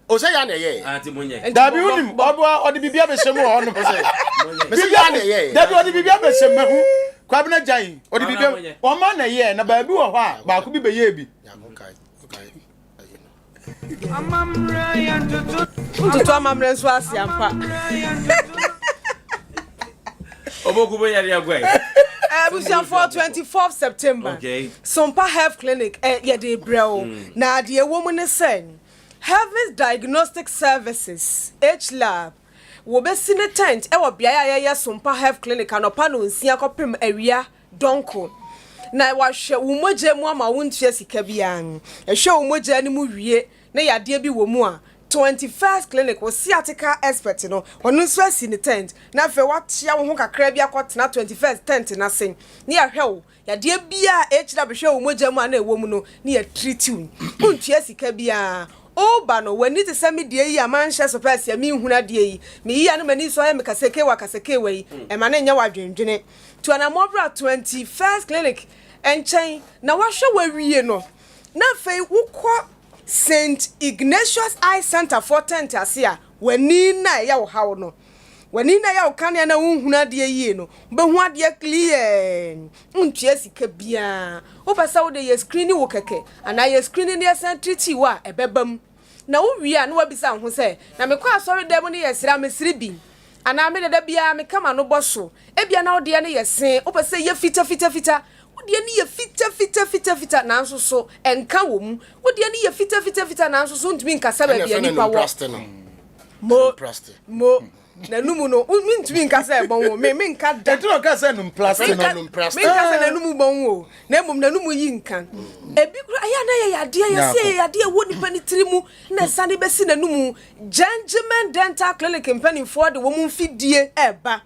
Oh say ya na ye. Anti munye. Da bi unim obo odi bibia be shemu ho no say. Me say ya na ye. Da bi odi bibia be shemu hu. Kwa bi na jan. Odi bibia o ma na ye na ba bi wo ho a ba ko bi be ye bi. Tutu amamre nso asiampa. Obokubo yari agwai. For 24th September. Okay. Sompa Health Clinic yeah de breo. Na de woman is saying Health Diagnostic Services H Lab wo be sine tent e wo bia ya Sompa Health Clinic anopa no nsia kopem awia donko. Na wa hwe wo moje mu ama wo ntua sika bia an. E hwe wo moje ni mu wie na yade bi wo mu a 21st clinic was sciatica expert no onu so asi ni tent na fe watia wo ho kakra bia kwotena 21st tent na sen ni ahwe wo ya de bia ehira behwe wo mogya mu ana ewo mu no ni ya treat you untua sika bia o ba no wani te sami de yi amanhye so pass ya mi huna de yi mi yi anu mani so ya me kaseke wa we e ma na nya wadwendwene to ana mobra 21st clinic enchen na wahwe wawie no na fe wukọ St. Ignatius Eye Center for tent asia wani na ya wo hawo no wani na ya wo kan na unhuna de yie no be hu ade clear untua sika bia wo pasa wo de ye screen wo keke ana ye screen ne centrity wa ebebam na wo wi a na wabisa ho se na me kwa sorry dem ne ye sira mesiri bi ana me de bia me kama no boso e bia na wo de ne ye sen wo pasa ye fita wodi ani ye fita na nso so enka wo mu wodi ani ye fita na nso so ntumi nkasa ba bia nipa wo mo na numu no mintumi nka say bon wo me nka da enti no ka say num plastic me nka say na numu bon wo na mum na numu yi nka ebi kura aya na ye yade ye say yade wo nipa ni tirimu na sane besi na numu Gentleman Dental Clinic company for the woman fidie eba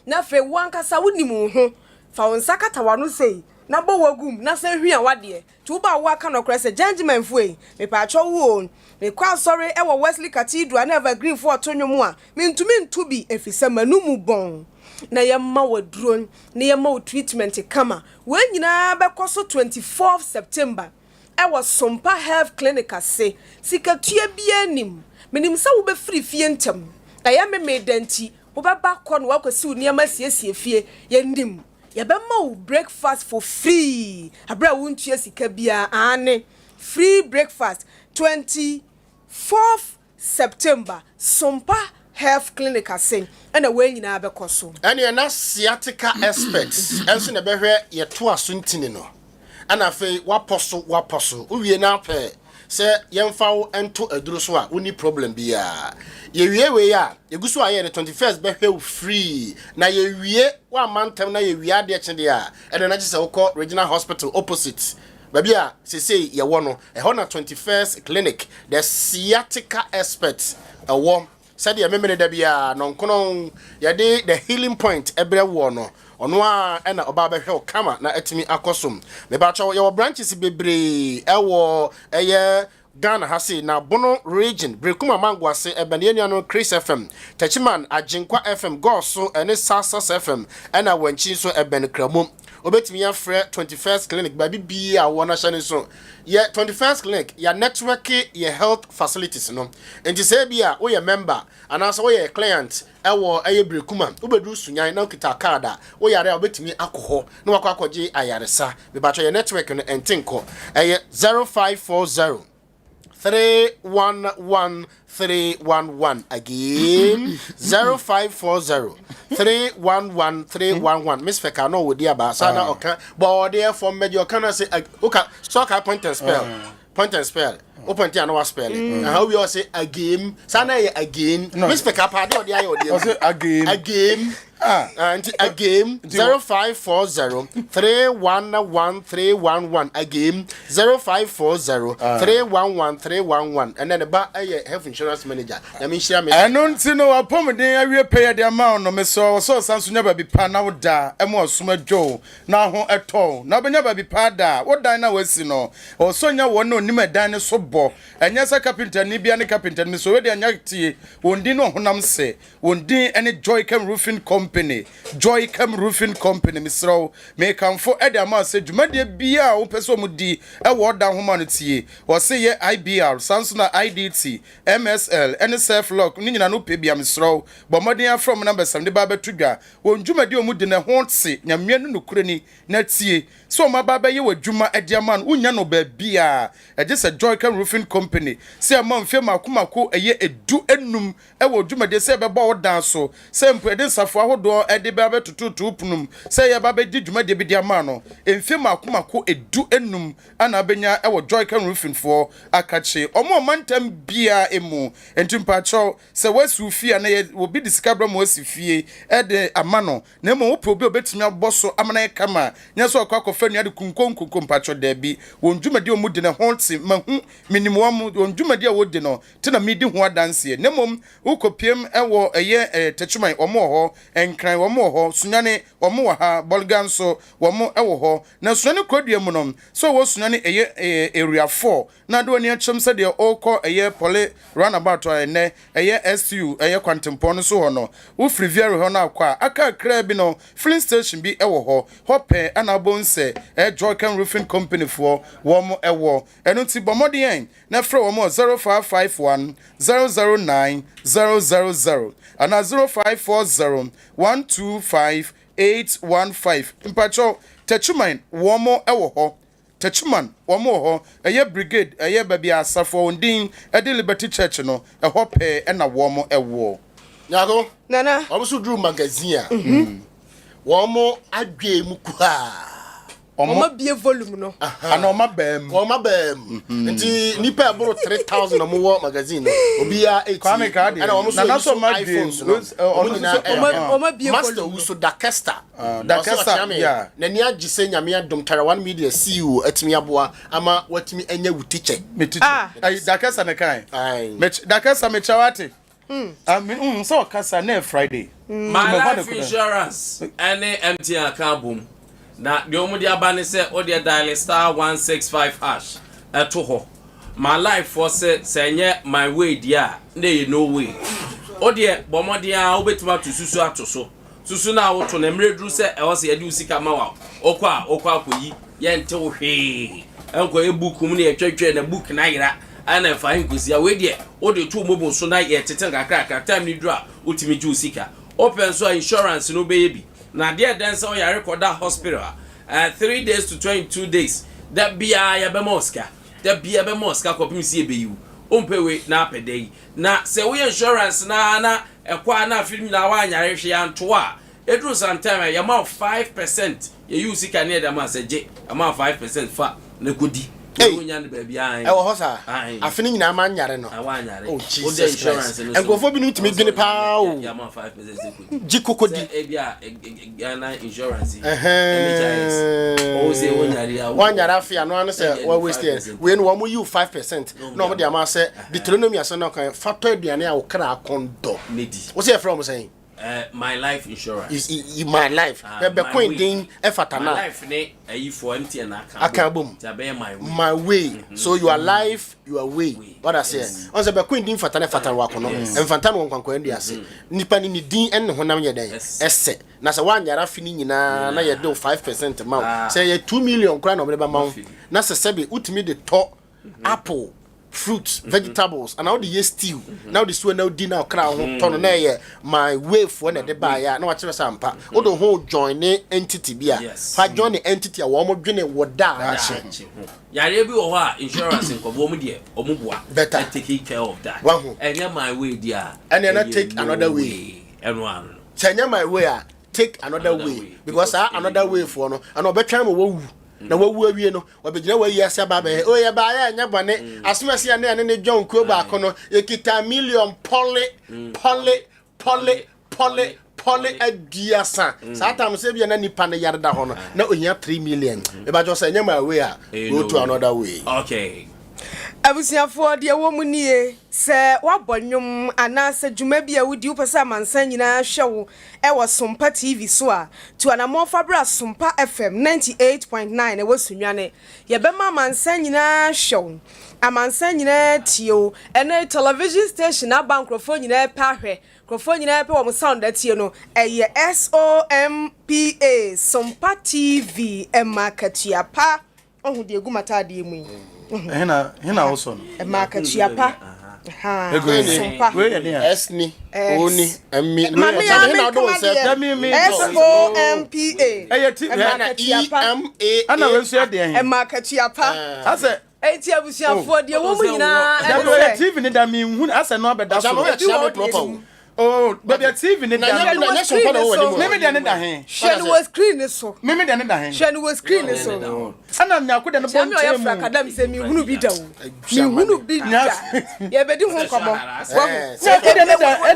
na fe wankasa wonimu ho fa wonsa kata wano sei na bo wagum na san hwi a wade tu ba wa ka no krese Gentleman fuei me pa cho wo me kwa sorry e wo Wesley Cathedral na Evergreen for tonyomu a mentumi ntubi efisa manumu bon na yemma wadron na yemma treatment kama we nyina be koso 24th September e wo Sompa Health Clinic ase sikatua bia nim menim sa wo be free fie ntem aya me danti wo ba ba ko no wakwasi uniama siesie fie ye ndim ye be ma breakfast for free abra wontua sika bia ane free breakfast 24th September Sompa Health Clinic ase na we nyina be koso ene na sciatica experts enso na behwe ye to aso ntini no ana fe waposo uwie na pe se yemfa wo ento aduru so a uni problem bia ye wie we ya yeguso aye the 21st behwe free na ye wie wa mantem na ye wie ade chede a ene na gise wo regional hospital opposite babia se ye wo no e ho na 21st clinic the sciatica expert wo said ye memene da bia no nkono ye de the healing point ebre wo no ono a na oba behwe kama na atimi akosom me ba chawo ye branches bebre ewo eye Ghana hasi na Bono region Brekuma Mangwase Ebaniania no Chris FM Tachiman Ajinkwa FM Goso ene Sasas FM ena wanchi so eben kramo obetimi ya frɛ 21st clinic baby bi a wona hyane so ye 21st clinic ya network ye health facilities no enti say bia wo ye member anaso wo ye client ewo eye Brekuma obedu sunyan na okita card a wo yare obetimi akoho na wakwakoje ayaresa be ba ye network no entinko eye 0540 311 again 0540 311 Miss Feka no wodi aba sana oka but there from medio kana say okay so ka point and spell open tia no was spell and how we all say again sana again Miss Feka pa dey odi ayo again and again 0540 311 311 again 0540 311 311 and then the ba health insurance manager na me share me anonti no apomden awie pay the amount no me so sanso nya ba bi pa na woda emo osoma dwo na ho eto na benya ba bi pa da wodan na wasi no oso nya wo no onim dan ne so bo enya sa carpenter ni bia ne carpenter ni so we de anya tie wondi no honam se wondi ene Joy Cam Roofing Company Joy Cam Roofing Company misro me kamfo edama se dwumade bia wo pese omudi e wo da homa no tie wo se ye IBR sanso na IDT MSL ene self lock ni nyina no pe bia misro bomodin from number 7 de ba betudwa wo dwumade omudi ne ho tse nyamia no nukurani na tie so ma ba ye wadwuma ediama no unya no ba bia eje se Joy Cam Roofing Company se amamfe makomako eye edu enum e wo dwumade se bebo wo dan so se mpede safo ahodo ede ba betututu punum se ye ba be di dwumade bi diama no emfe makomako edu enum ana benya e wo Joy Cam Roofing for akache omo mantam bia emu entimpa cho se wasu fie na ye obi discover mo asifie ede amano na mo probi obetimi aboso amana kama nya so akwa fanu ade kunkonkonkom pacho da bi won dwumade omudi ne honti mahu minimum won dwumade a wodi no te na medi ho adanse ne mom ukopiem ewo eye techuman omo ho enkran omo ho sunyane omo wa ha bolganso omo ewo ho na sunyane kwadua mu no so wo sunyane eye area 4 na do ani achem se de okọ eye pole runabout ene eye SU eye kwantempo no so ho no wo friviere ho na akwa aka kra bi no filling station bi ewo ho hope ana bonse Joy Cam Roofing Company for womo ewo eno ti bomodien na fra womo 0551 009 000 ana 0540 125 815 mpacho techuman womo ewo ho techuman womo ho eye brigade eye babia asafo ondin ede Liberty Church no ehope na womo ewo nyago nana obusu dru magazine womo adwe mu kwa Oma bie volume no. Ana oma bam. Oma bam. Nti nipa aboro 3000 no mo magazine no. Obi a 80. Kwame ka de. Ana omo so iPhones no. Oma bie Master volume. Uso Dakesta. Dakesta yeah. Na ni agise nyame adom Tarawan Media CEO atimi aboa ama watimi enya wutiche. Ai Dakesta ne kai. Ai. Dakesta me chawate. So kasa na Friday. My life insurance any empty account boom. Na the omo dia ba ne se o dia dial star 165 hash eto ho. My life for say nye my way dia na no way. O dia bomodia obetima to susu atoso. Susu na wo to na mredru se e wo se yade usika ma wa. Okwa akoyi ye nte wo hwe. Enko e book mu na ye twetwe na book na yira. Ana fa hinkusia we dia o de to mobo so na ye teten kakra time ni dra utimi ju usika. Open so insurance no be bi. Na there then so ya record that hospital 3 days to 22 days. That bia ya be moska. That bia be moska ko pim si e be yu. Ompewe na apedei. Na se we insurance na ekwa na film na wa nyare hwe anto a. Edru sometime ya ma 5% ye use ka ne da ma se je. Ama 5% fa na godi. Ewo hosa afini nyina ma nyare no oh Jesus insurance engofo bi nutimi dwene pa o ya ma 5% jikokodi e bia Ghana insurance o se wonyare afia no ane se wa waste we no mo you 5% no mo de ama se Deuteronomy aso no kan factor aduane a wo kra akondo nedi wo se from saying my life insurance is my life be coin din e fatana my life ne ayi for MTN na akabum my way so your life your way what I say on se be coin din fatana wa kono emfanta no kwankwan ndi ase nipa ni din en honam ye den ese na se wanyara fini nyina na ye do 5% ma say ye 2 million kra na obeba ma na se sebe utimi de to apple fruits, vegetables, and now the stew. Now the swear now dinner crown ton na my way for na de buy ya na watch sampa. O do whole join entity bia. Fa join the entity a wo mo dwene woda ache. Yare bi wo ha insurance nko bo mu de omubua. Better take care of that. And my way dia. And then take another way. Anyone. Senya my way take another way because another way for no and obetwa mo wo na wawu awie no obegina wayi ase ba ba o ye ba ya nya bone asomase ya na ne John Kro ba kono ekita million poly adiasa satam se bia na nipa ne yarda ho no na ohia 3 million e ba jo say nya my way go to another way. Okay. Abusiafo de wo mu nie se wabonwom anase dwuma bia wudi upesa mansan nyina hwewo e wo Sompa TV so a to anamo fabra Sompa FM 98.9 e wo sunwane ye bema mansan nyina hwewo amansan nyina tio ene television station abankrofo nyina pa hwe krofo nyina pa wo sound atie no eye SOMPA Sompa TV e marketia pa ohu de egu matade mu hena also no e market chiapa Sompa we ya dia esni oni emi hena do se SOMPA e TV na EMA ana we so ya dia e market chiapa ase eti abusiafo de wo mu nyina e TV ni da mi hu ase no abeda so oh baby TV ni da na Sompa na wo me de ne da hen share was screen so me de ne da hen share was screen so ana nya ko de no bon temu ya kadam se mi hunu bi da wo mi hunu bi da ye bedi ho komo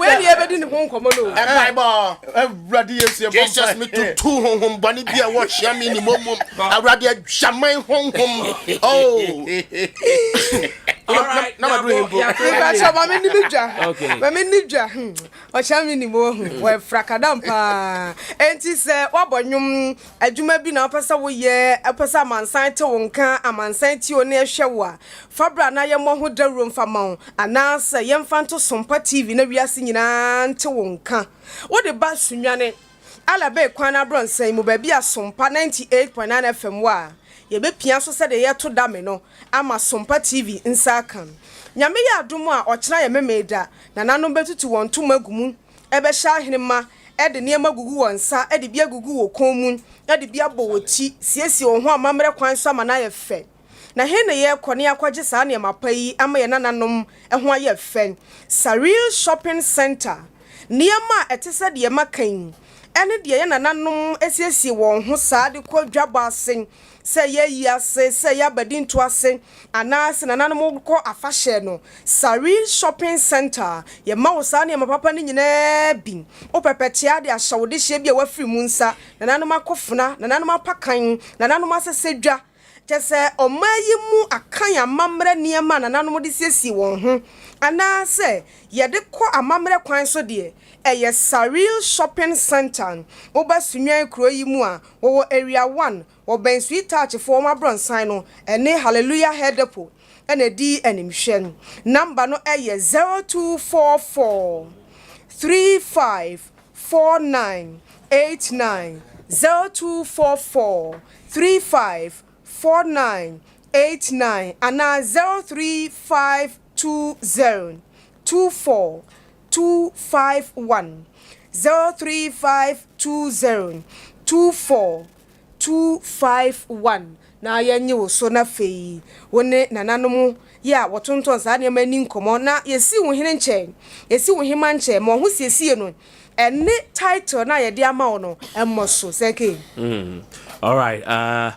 we ye bedi ni ho komo no bible awrade yesu e Jesus me to two honhom bani bia wo hia me ni momom awrade hwaman honhom oh all right na do him ba shaba me ni bidwa okay me ni dwa o hia me ni mo we frakadam pa enti se wabonwom adwuma bi na opesa wo ye opesa mansan te wonka amansan ti o na ehwe a fabra na ye mo ho dawro mfa ma anasa ye mfa nto Sompa TV na wiase nyina nte wonka wo de ba sunwane ala be kwan abronsan mu ba bia Sompa 98.9 FM wa ye be pia so se de ye to da me no ama Sompa TV nsa kan nyame ya adom a okira ye memeda na nanom betutu won to magumu ebe sha henema ede niema gugu wonsa ede bia gugu wo konmu ede bia bo woti siesie wo ho amamre kwan so ama na ye fe na he ne ye kone akwaje sa ne mapai ama ye nananom ho aye fe Saril Shopping Center niema etese de makan ene de ye nananom esiesie won ho saa de kɔ dwaba asen sɛ ye ase sɛ ya badin to ase ana se nananom kɔ afahye no Saril Shopping Center ye ma wo saa ne ma papa ne nyina bin o pepetia de ahyawode hye bia wafiri mu nsa nananom akofuna nananom apakan nananom asesedwa kyese omayi mu akan amamre niema nananom de siesie won ho ana se ye de kɔ amamre kwan so de eye Saril Shopping Center oba sunwan kuro yi mu a wo area 1 wo ben sweet touch for ma bronsan no ene hallelujah head depot ene di animhwe number no eye 0244 354989 0244 354989 ana 03520 24251 03520 24251 na yenye wo so na fei wone nananom ya wotonton sa ne mani nkomo na yesi wo hene nche yesi wo hema nche mo ho siesie no ene title na ye de ama wo no emmo so seke all right I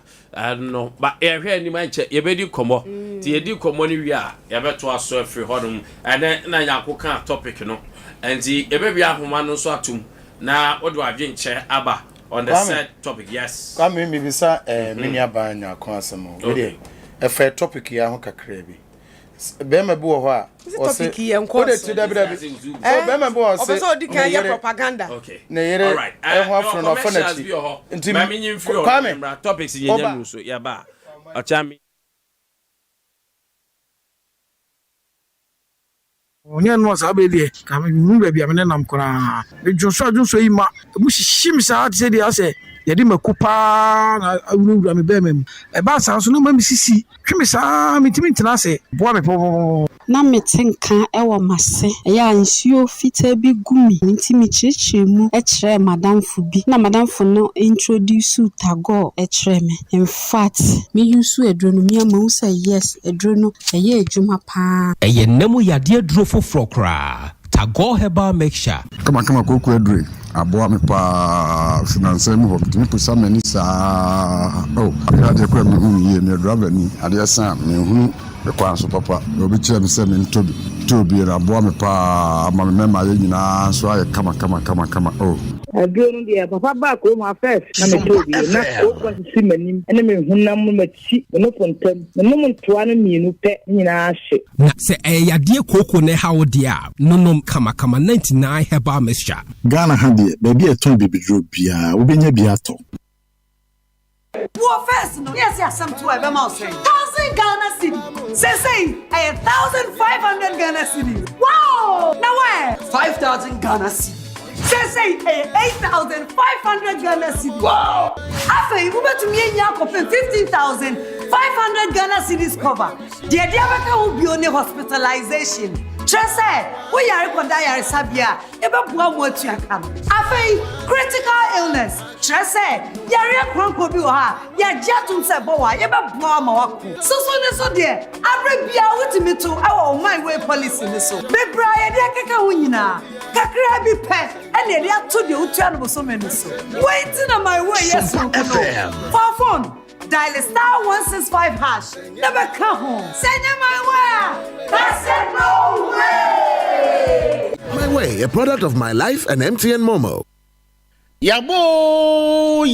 don't know but e hwe ni manche ye be di komo ti ye di komo ni wi a ye beto aso afri hodum ene na yakoka topic no enti e be bia homa no so atum na odo adwe nche aba on the said topic yes kwame mi bisa mini aba nya ko asemo we dey e fair topic ya ho kakra bi be ma bi wo ho a o se o de ti da bi so be ma bi wo se o di kan ya propaganda okay na yere e ho afro no fo na chi nti ma mi nyim free o topics yenya nu so ya ba o chami onye no sa be die ka me ba bia me nam kora me junso yi ma mu shim sa ate de ase ye di makupa na awura me be mem e ba sa so no ma mi sisi twi me sa mi timi ntena ase bo me po na metenka ewo mase ya nsuo fita bi gumi ntimi chichi mu e kire madamfo bi na madamfo no introduce tago e kire me in fact me use edrono mi ama u say yes edrono eye ejuma pa eye namu yade aduro foforo kra tago herbal mixture kama koku edure aboa me pa finance mu ho timi pusa mani sa ya de kwa mi ye ne driver ni ade sa me hu kwa so papa obi kire me se me tobi na aboa me pa ma me mema ye nyina so aye kama Aduro dia papa ba ko ma first na me tobi na o kwa si manim ene me hunam mu machi no kontam no mu ntoa no mienu pe nyina ahye na se yade koko ne hawo dia nonom kama 99 herbal mixture Ghana ha dia baby eton bibidro bia wo benya bia to Poor first no yes some to ever mouse 1000 Ghana cedi say 1500 Ghana cedi wow now where 5000 Ghana cedi say 8500 Ghana cedi wow after you bet me nya ko 15500 Ghana cedis cover the idea beka will be on hospitalization Trese, we are required sabia, ebe bua mo tuaka. Afei, critical illness. Trese, yare kronko bi ha, ya jatum se bowa, ebe bua ma wako. So ne so de, abre bia wutimi to our my way policy ne so. Be bra ye de keka ho nyina. Kakra bi pe, ene de ato de utua no so me so. Waiting on my way yes no. For phone dial *165 hash. Never come home. Send my way. That's it, no way. My Way, a product of My Life and MTN Momo. Yabo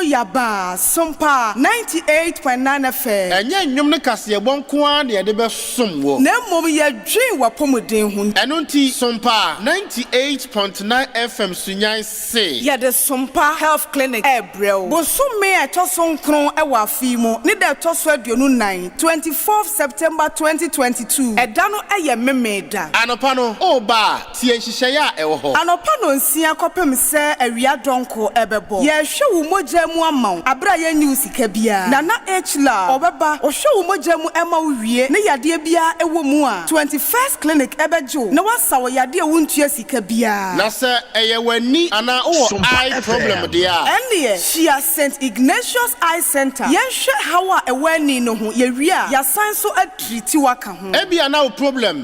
yaba Sompa 98.9 FM enye nnwom ne kase bonko a de be som wo na mom ye dwen wapomuden hu eno nti Sompa 98.9 FM sunyan se ya de Sompa Health Clinic ebrew bosume etoso nkron e wa afimu ne de etoso aduonu 9 24th September 2022 edano eye memeda anopa no oba tie nhihye ya ewo ho anopa no nsia kopem se awia donko ebebo ye hwe wo mogya mu amaw abra ye news ka bia na hla obeba o hwe wo mogya mu ema wo wie ne yade bia ewo mu a 21st clinic ebejo na wasa wo yade wo ntua sika bia na se eye wani ana wo eye problem dia ene Shia St Ignatius Eye Center ye hwe hawa ewani no ho ye wi a ya san so atriti waka ho e bia na wo problem